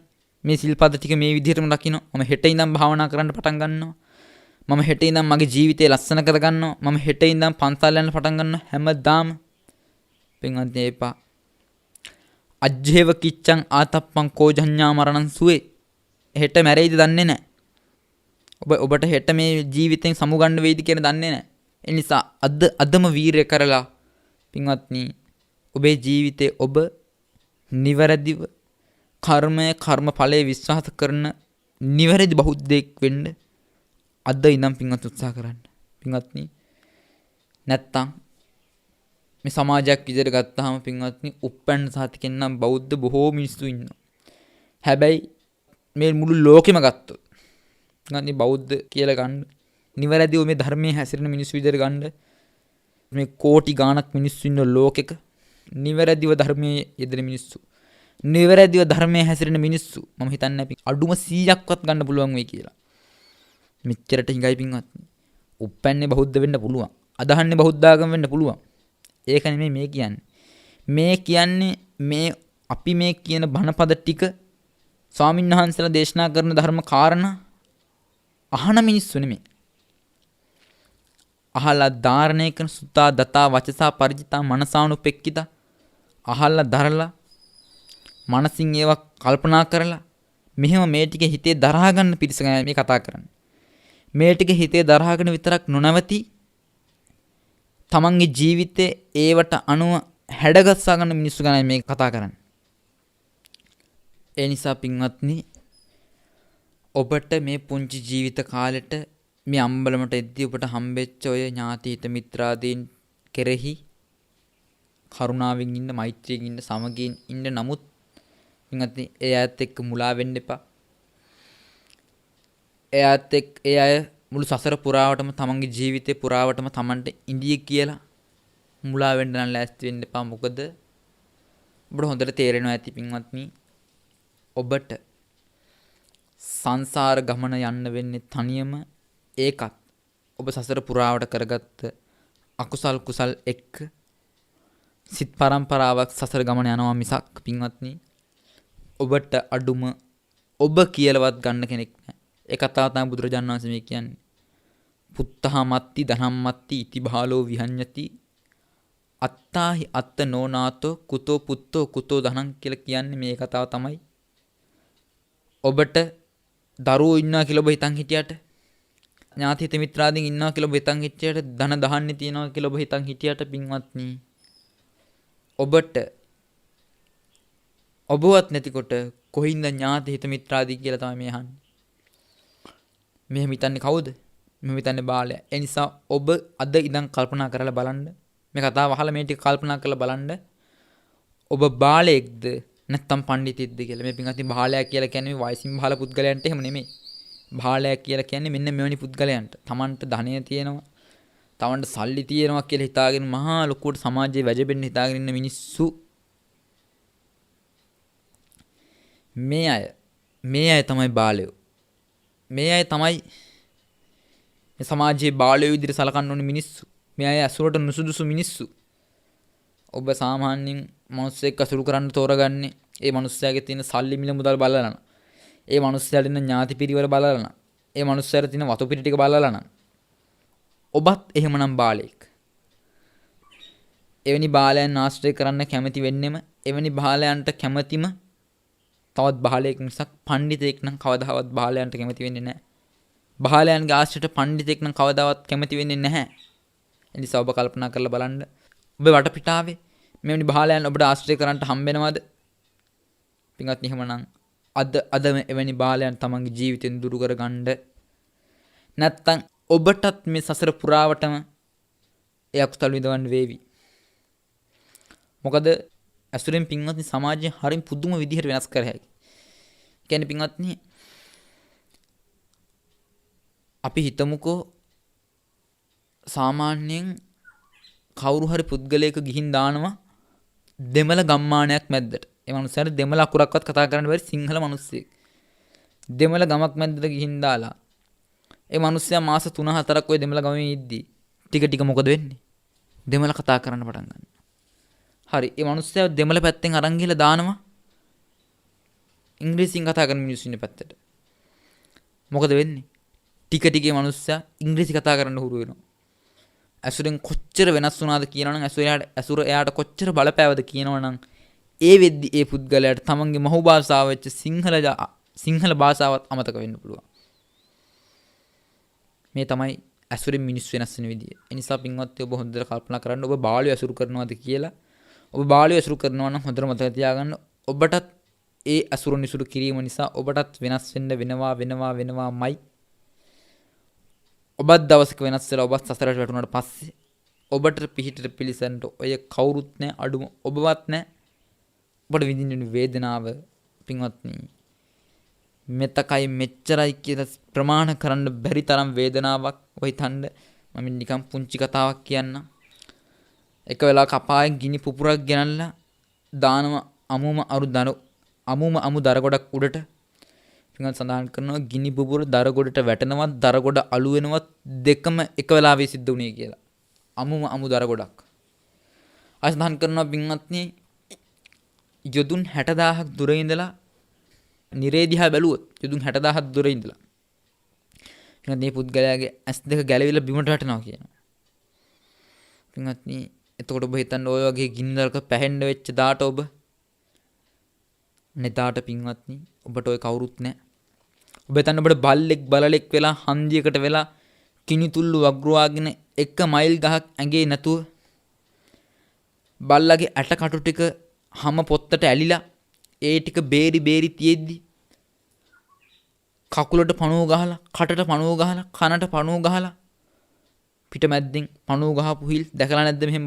මේ සිල්පද ටික මේ විදිහටම රකින්න. මම හෙට ඉඳන් භාවනා කරන්න පටන් ගන්නවා. මම හෙට ඉඳන් මගේ ජීවිතය ලස්සන කර ගන්නවා. මම හෙට ඉඳන් පන්සල් යන්න පටන් ගන්නවා. හැමදාම පින්වත්නි එපා. අජ්ජේව කිච්ඡං ආතප්පං කෝජඤ්ඤා මරණං සුවේ. හෙට මැරෙයිද දන්නේ නැහැ. ඔබට හෙට මේ ජීවිතෙන් සමුගන්න වෙයිද කියන දන්නේ නැහැ. ඒ නිසා අදම වීරය කරලා පින්වත්නි ඔබේ ජීවිතේ ඔබ නිවැරදිව කර්මඵලයේ විශ්වාස කරන නිවැරදි බෞද්ධයෙක් වෙන්න අද ඉඳන් පින්වත් උත්සාහ කරන්න. පින්වත්නි නැත්තම් මේ සමාජයක් විදිහට ගත්තාම පින්වත්නි උප්පන්න සාතිකෙන් නම් බෞද්ධ බොහෝ මිනිස්සු ඉන්නවා. හැබැයි මේ මුළු ලෝකෙම ගත්තොත් පින්වත්නි බෞද්ධ කියලා ගන්න නිවැරදිව මේ ධර්මයේ හැසිරෙන මිනිස්සු විදිහට ගන්න මේ කෝටි ගාණක් මිනිස්සු ඉන්න ලෝකෙක නිවැරදිව ධර්මයේ යෙදෙන මිනිස්සු නිවැරදිව ධර්මයේ හැසිරෙන මිනිස්සු මම හිතන්නේ අපි අඩුම 100ක්වත් ගන්න පුළුවන් වෙයි කියලා. මෙච්චරට හිඟයි පින්වත්නි. උප්පන්නේ බෞද්ධ වෙන්න පුළුවන්. අදහන්නේ බෞද්ධාගම වෙන්න පුළුවන්. ඒක නෙමෙයි මේ කියන්නේ. මේ කියන්නේ මේ අපි මේ කියන බණපද ටික ස්වාමීන් වහන්සේලා දේශනා කරන ධර්ම කාරණා අහන මිනිස්සු නෙමෙයි. අහලා ධාරණය කරන සුතා දතා වචසා පරිචිතා මනසානුපෙක්කිතා අහලා දරලා මනසින් ඒවා කල්පනා කරලා මෙහෙම මේ ටික හිතේ දරා ගන්න පිරිස ගැන මේ කතා කරන්නේ. මේ ටික හිතේ දරාගෙන විතරක් නොනවති තමන්ගේ ජීවිතේ ඒවට අනුව හැඩගස්සා ගන්න මිනිස්සු ගැන මේ කතා කරන්නේ. ඒ නිසා පින්වත්නි ඔබට මේ පුංචි ජීවිත කාලෙට මේ අම්බලමට එද්දී ඔබට හම්බෙච්ච ඔය ඥාති හිත මිත්‍රාදීන් කෙරෙහි කරුණාවෙන් ඉන්න, මෛත්‍රියෙන් ඉන්න, සමගියෙන් ඉන්න. නමුත් පින්වත්නි ඒ අයත් එක්ක මුලා වෙන්න එපා. ඒ අය මුළු සසර පුරාවටම තමන්ගේ ජීවිතේ පුරාවටම තමන්ට ඉඳී කියලා මුලා වෙන්න නම් ලෑස්ති වෙන්න එපා. මොකද ඔබට හොඳට තේරෙනවා ඇති පින්වත්නි ඔබට සංසාර ගමන යන්න වෙන්නේ තනියම ඒකත් ඔබ සසර පුරාවට කරගත්ත අකුසල් කුසල් එක්ක සිත් පරම්පරාවක් සසර ගමන යනවා මිසක් පින්වත්නි ඔබට අඩුම ඔබ කියලාවත් ගන්න කෙනෙක් නැහැ. ඒ කතාව තමයි බුදුරජාණන් වහන්සේ මේ කියන්නේ. පුත්තහා මත්ති ධනම් මත්ති ඉති බාලෝ විහඤ්ඤති අත්තාහි අත්ත නෝනාතෝ කුතෝ පුත්තෝ කුතෝ ධනං කියලා කියන්නේ මේ කතාව තමයි. ඔබට දරුවෝ ඉන්නවා කියලා ඔබ හිතන් හිටියට ඥාති හිත මිත්‍රාදීන් ඉන්නවා කියලා ඔබ හිතන් හිටියට ධන දහන්නේ තියනවා කියලා ඔබ හිතන් හිටියට පින්වත්නි ඔබට ඔබවත් නැතිකොට කොහින්ද ඥාති හිත මිත්‍රාදී කියලා තමයි මේ අහන්නේ. මෙහෙම හිතන්නේ කවුද? මෙහෙම හිතන්නේ බාලයා. ඒ නිසා ඔබ අද ඉඳන් කල්පනා කරලා බලන්න. මේ කතාව අහලා මේ ටික කල්පනා කරලා බලන්න. ඔබ බාලයෙක්ද නැත්නම් පඬිතෙක්ද කියලා. මේ පින්වත්නි බාලයා කියලා කියන්නේ වයසින් බාල පුද්ගලයන්ට එහෙම නෙමෙයි. බාලයා කියලා කියන්නේ මෙන්න මෙවැනි පුද්ගලයන්ට. Tamanට ධනය තියෙනවා. Tamanට සල්ලි තියෙනවා කියලා හිතාගෙන මහා ලොකුවට සමාජයේ වැජබෙන්න හිතාගෙන ඉන්න මිනිස්සු මේ අය තමයි බාලයෝ. මේ අය තමයි මේ සමාජයේ බාලයෝ විදිහට සලකන්න ඕනේ මිනිස්සු. මේ අය අසුරට නුසුදුසු මිනිස්සු. ඔබ සාමාන්‍යයෙන් මිනිස්සෙක් අසුරු කරන්න තෝරගන්නේ ඒ මිනිස්සයාගේ තියෙන සල්ලි මිල මුදල් බලලා. ඒ මිනිස්සයාට ඉන්න ඥාති පිරිවර බලලා. ඒ මිනිස්සයාට තියෙන වතු පිටි ටික බලලා නම්. ඔබත් එහෙමනම් බාලයෙක්. එවැනි බාලයන් ආශ්‍රය කරන්න කැමති වෙන්නෙම එවැනි බාලයන්ට කැමැතිම තවත් බාලයෙක් මිසක් පඬිතෙක් නම් කවදාවත් බාලයන්ට කැමති වෙන්නේ නැහැ. බාලයන්ගේ ආශ්‍රිත පඬිතෙක් නම් කවදාවත් කැමති වෙන්නේ නැහැ. ඒ නිසා ඔබ කල්පනා කරලා බලන්න. ඔබ වටපිටාවේ මෙවැනි බාලයන් ඔබට ආශ්‍රය කරන්නට හම්බෙනවද? පින්වත්නි එහෙමනම් අද එවැනි බාලයන් තමන්ගේ ජීවිතෙන් දුරු කරගන්න නැත්තම් ඔබටත් මේ සසර පුරාවටම ඒ අකුසල් විඳවන්න වේවි. මොකද ඇසුරෙන් පින්වත්නි සමාජය හරිම පුදුම විදිහට වෙනස් කර හැකියි. කියන්නේ පින්වත්නි අපි හිතමුකෝ සාමාන්‍යයෙන් කවුරු හරි පුද්ගලයෙක් ගිහින් දානවා දෙමළ ගම්මානයක් මැද්දට. ඒ මනුස්සයාට දෙමළ අකුරක්වත් කතා කරන්න බැරි සිංහල මිනිස්සෙක්. දෙමළ ගමක් මැද්දට ගිහින් දාලා ඒ මනුස්සයා මාස 3-4ක් ওই දෙමළ ගමේ ඉද්දි ටික මොකද වෙන්නේ? දෙමළ කතා කරන්න පටන් ගන්නවා. හරි. ඒ මනුස්සයා දෙමළ පැත්තෙන් අරන් ගිහලා දානවා ඉංග්‍රීසියෙන් කතා කරන මිනිස්සු ඉන්න පැත්තට. මොකද වෙන්නේ? ටික මේ මනුස්සයා ඉංග්‍රීසි කතා කරන්න හුරු වෙනවා. ඇසුරෙන් කොච්චර වෙනස් වුණාද කියනවනම් ඇසුර එයාට කොච්චර බලපෑවද කියනවනම් ඒ වෙද්දි ඒ පුද්ගලයාට තමන්ගේ මහු භාෂාව වෙච්ච සිංහල භාෂාවත් අමතක වෙන්න පුළුවන්. මේ තමයි ඇසුරෙන් මිනිස්සු වෙනස් වෙන විදිය. ඒ නිසා පින්වත්නි ඔබ හොඳට කල්පනා කරන්න ඔබ බාලයෝ ඇසුරු කරනවාද කියලා. ඔබ බාලයෝ ඇසුරු කරනවා නම් හොඳට මතක තියාගන්න ඔබටත් ඒ ඇසුරුන් ඉසුරු කිරීම නිසා ඔබටත් වෙනස් වෙන්න වෙනවාමයි. ඔබත් දවසක වෙනස් වෙලා ඔබත් සසරට වැටුණාට පස්සේ ඔබට පිහිටට පිළිසෙන්ට ඔය කවුරුත් නැහැ අඩුම ඔබවත් නැහැ. ඔබට විඳින්න වේදනාව පින්වත්නි මෙතකයි මෙච්චරයි කියලා ප්‍රමාණ කරන්න බැරි තරම් වේදනාවක් ඔය තණ්ඩ මම නිකන් පුංචි කතාවක් කියන්නම්. එක වෙලාවක අපායෙන් ගිනි පුපුරක් ගෙනල්ලා දානවා අමුම දර ගොඩක් උඩට. පින්වත් සඳහන් කරනවා ගිනි පුපුර දර ගොඩට වැටෙනවත් දර ගොඩ අළු වෙනවත් දෙකම එක වෙලාවෙ සිද්ධ වුණේ කියලා. අමු දර ගොඩක්. ආය සඳහන් කරනවා පින්වත්නි යොදුන් 60000ක් දුර ඉඳලා නිරේදිහා බැලුවොත් යොදුන් 60000ක් දුර ඉඳලා පින්වත්නි මේ පුද්ගලයාගේ ඇස් දෙක ගැලවිලා බිමට වැටෙනවා කියනවා. පින්වත්නි එතකොට ඔබ හිතන්න ඔය වගේ ගින්නරක පැහෙන්න වෙච්ච දාට ඔබ නෙදාට පින්වත්නි ඔබට ඔය කවුරුත් නැහැ. ඔබ හිතන්න ඔබට බලෙක් වෙලා හන්දියකට වෙලා කිනිතුල්ලු වග්රුවාගෙන එක මයිල් ගහක් ඇඟේ නැතුව බල්ලගේ ඇට කටු ටික හැම පොත්තට ඇලිලා ඒ ටික බේරි තියෙද්දි කකුලට පණුව ගහලා කටට පණුව ගහලා කනට පණුව ගහලා පිටමැද්දෙන් පණුව ගහපු හිල් දැකලා නැද්ද මෙහෙම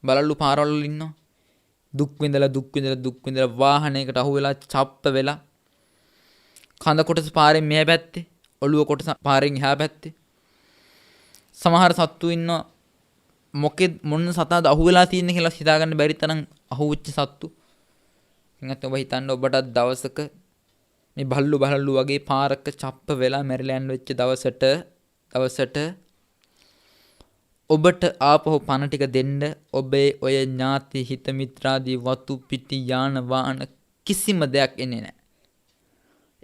බලල්ලු පාරවල ඉන්නවා දුක් විඳලා වාහනයකට අහු වෙලා චප්ප වෙලා කඳ කොටස පාරෙන් මෙහා පැත්තේ ඔළුව කොටස පාරෙන් එහා පැත්තේ සමහර සත්තු ඉන්නවා මොන සතාද අහු වෙලා තියෙන්නේ කියලා හිතාගන්න බැරි තරම් අහුවෙච්ච සත්තු. ඉතින් ඔබ හිතන්න ඔබට දවසක මේ බල්ලු වගේ පාරක චප්ප වෙලා මැරිලා යන වෙච්ච දවසට ඔබට ආපහු පණ ටික දෙන්න ඔබේ ඔය ඥාති හිත මිත්‍රාදී වතු පිටි යාන වාහන කිසිම දෙයක් එන්නේ නැහැ.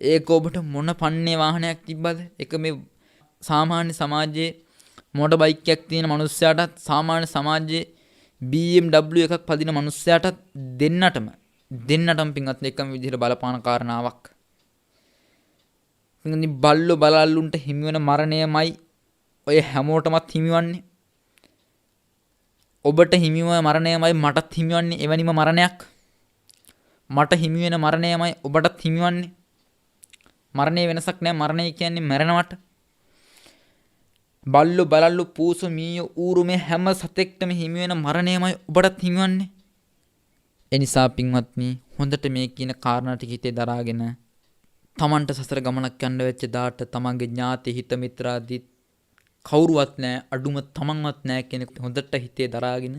ඒක ඔබට මොන පන්නේ වාහනයක් තිබ්බද? ඒක මේ සාමාන්‍ය සමාජයේ මෝටර් බයික් එකක් තියෙන මිනිස්සයාටත් සාමාන්‍ය සමාජයේ BMW එකක් පදින මිනිස්සයාටත් දෙන්නටම පින්වත්නි එකම විදිහට බලපාන කාරණාවක්. පින්වත්නි බලල්ලුන්ට හිමි වෙන මරණයමයි ඔය හැමෝටමත් හිමිවන්නේ. ඔබට හිමිව මරණයමයි මටත් හිමිවන්නේ එවැනිම මරණයක්. මට හිමි වෙන මරණයමයි ඔබටත් හිමිවන්නේ. මරණේ වෙනසක් නැහැ. මරණය කියන්නේ මැරෙනවට. බලල්ලු පූසු මීයෝ ඌරු මේ හැම සතෙක්ටම හිමි වෙන මරණයමයි ඔබටත් හිමිවන්නේ. ඒ නිසා පින්වත්නි හොඳට මේ කියන කාරණා ටික හිතේ දරාගෙන තමන්ට සසර ගමනක් යන්න වෙච්ච දාට තමන්ගේ ඥාති හිත මිත්‍රාදී කවුරුවත් නැහැ අඩුම තමන්වත් නැහැ කියන එක හොඳට හිතේ දරාගෙන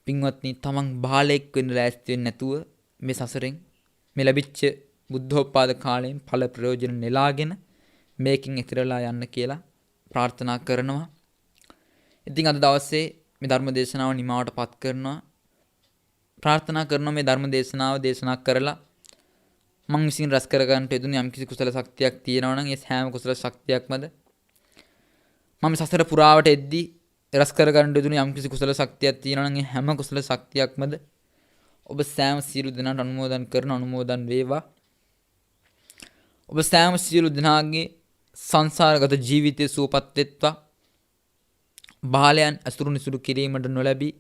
පින්වත්නි තමන් බාලෙක් වෙන්න ලෑස්ති වෙන්නේ නැතුව මේ සසරෙන් මේ ලැබිච්ච බුද්ධෝත්පාද කාලයෙන් ඵල ප්‍රයෝජන නෙලාගෙන මේකෙන් ඉතිරලා යන්න කියලා ප්‍රාර්ථනා කරනවා. ඉතින් අද දවසේ මේ ධර්ම දේශනාව නිමාවටපත් කරනවා. ප්‍රාර්ථනා කරනවා මේ ධර්ම දේශනාව දේශනා කරලා මං විසින් රැස් කර ගන්නට යෙදුණු යම්කිසි කුසල ශක්තියක් තියෙනවා නම් ඒ හැම කුසල ශක්තියක්මද මම සසර පුරාවට එද්දී රැස් කර ගන්නට යෙදුණු යම්කිසි කුසල ශක්තියක් තියෙනවා නම් ඒ හැම කුසල ශක්තියක්මද ඔබ සෑම සියලු දෙනාට අනුමෝදන් වේවා. ඔබ සෑම සියලු දෙනාගේ සංසාරගත ජීවිතය සුවපත් වෙත්වා. බාලයන් අසුරු නිසුරු කිරීමට නොලැබී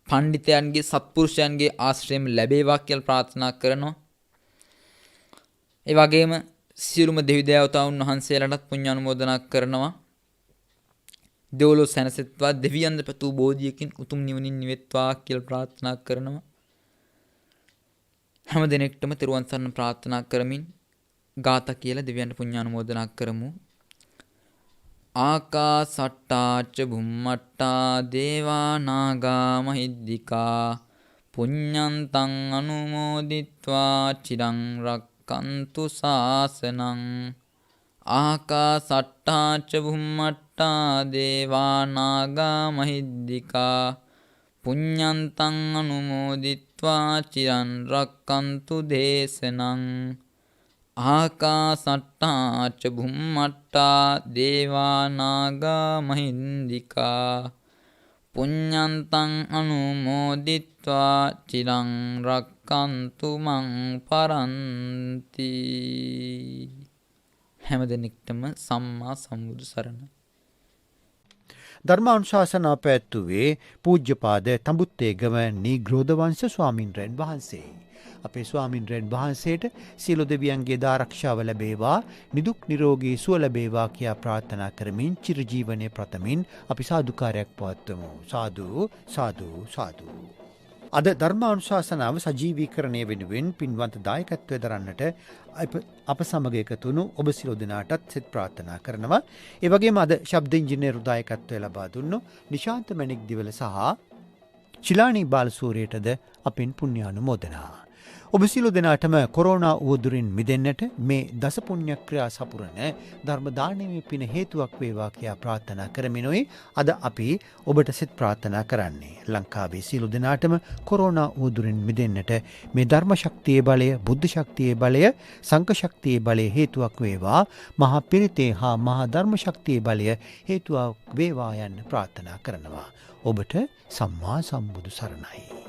පණ්ඩිතයන්ගේ සත්පුරුෂයන්ගේ ආශ්‍රයම ලැබේවා කියලා ප්‍රාර්ථනා කරනවා. ඒ වගේම සියලුම දෙවි දේවතාවුන් වහන්සේලාටත් පුණ්‍ය අනුමෝදනා කරනවා. දෙවොලොව සැනසෙත්වා, දෙවියන්ද පැතූ බෝධියකින් උතුම් නිවනින් නිවෙත්වා කියලා ප්‍රාර්ථනා කරනවා. හැම දිනෙකටම තෙරුවන් සරණ ප්‍රාර්ථනා කරමින් ගාථා කියලා දෙවියන්ට පුණ්‍ය අනුමෝදනා කරමු. ආකාසට්ටාච බුම්මට්ටා දේවා නාග මහිද්దికා පුඤ්ඤන්තං අනුමෝදිත්වා චිරං රක්칸තු ශාසනං. ආකාසට්ටාච බුම්මට්ටා දේවා නාග මහිද්దికා පුඤ්ඤන්තං අනුමෝදිත්වා චිරං රක්칸තු දේශනං. ආකාසට්ටාච බුම්මට්ටා දේවා නාග මහින්దికා පුඤ්ඤන්තං අනුමෝදිත්වා චිරං රක්칸තු මං පරන්ති. හැම දිනෙකටම සම්මා සම්බුදු සරණ. ධර්මානුශාසනා පැවැත්වුවේ පූජ්‍යපාද තඹුත්තේගම නීග්‍රෝධවංශ ස්වාමින්වයන් වහන්සේ. අපේ ස්වාමින්වයන් වහන්සේට සියලු දෙවියන්ගේ දාරක්ෂාව ලැබේවා, නිදුක් නිරෝගී සුව ලැබේවා කියා ප්‍රාර්ථනා කරමින් චිරජීවනයේ ප්‍රථමින් අපි සාදුකාරයක් පවත්වමු. සාදු සාදු සාදු. අද ධර්මානුශාසනාව සජීවීකරණය වෙනුවෙන් පින්වන්ත දායකත්වය දරන්නට අප සමග එකතු වුණු ඔබ සියලු දෙනාටත් සෙත් ප්‍රාර්ථනා කරනවා. ඒ වගේම අද ශබ්ද ඉංජිනේරු දායකත්වය ලබා දුන්නු නිශාන්ත මැණික් දිවල සහ ශිලානී බාලසූරියටද අපෙන් පුණ්‍යානුමෝදනා. ඔබ සියලු දෙනාටම කොරෝනා උවදුරින් මිදෙන්නට මේ දස පුණ්‍ය ක්‍රියා සපුරන ධර්ම දානමය පින හේතුවක් වේවා කියා ප්‍රාර්ථනා කරමිනුයි අද අපි ඔබට සෙත් ප්‍රාර්ථනා කරන්නේ. ලංකාවේ සියලු දෙනාටම කොරෝනා උවදුරින් මිදෙන්නට මේ ධර්ම ශක්තියේ බලය, බුද්ධ ශක්තියේ බලය, සංඝ ශක්තියේ බලය හේතුවක් වේවා. මහා පිරිතේ හා මහා ධර්ම ශක්තියේ බලය හේතුවක් වේවා යන්න ප්‍රාර්ථනා කරනවා. ඔබට සම්මා සම්බුදු සරණයි.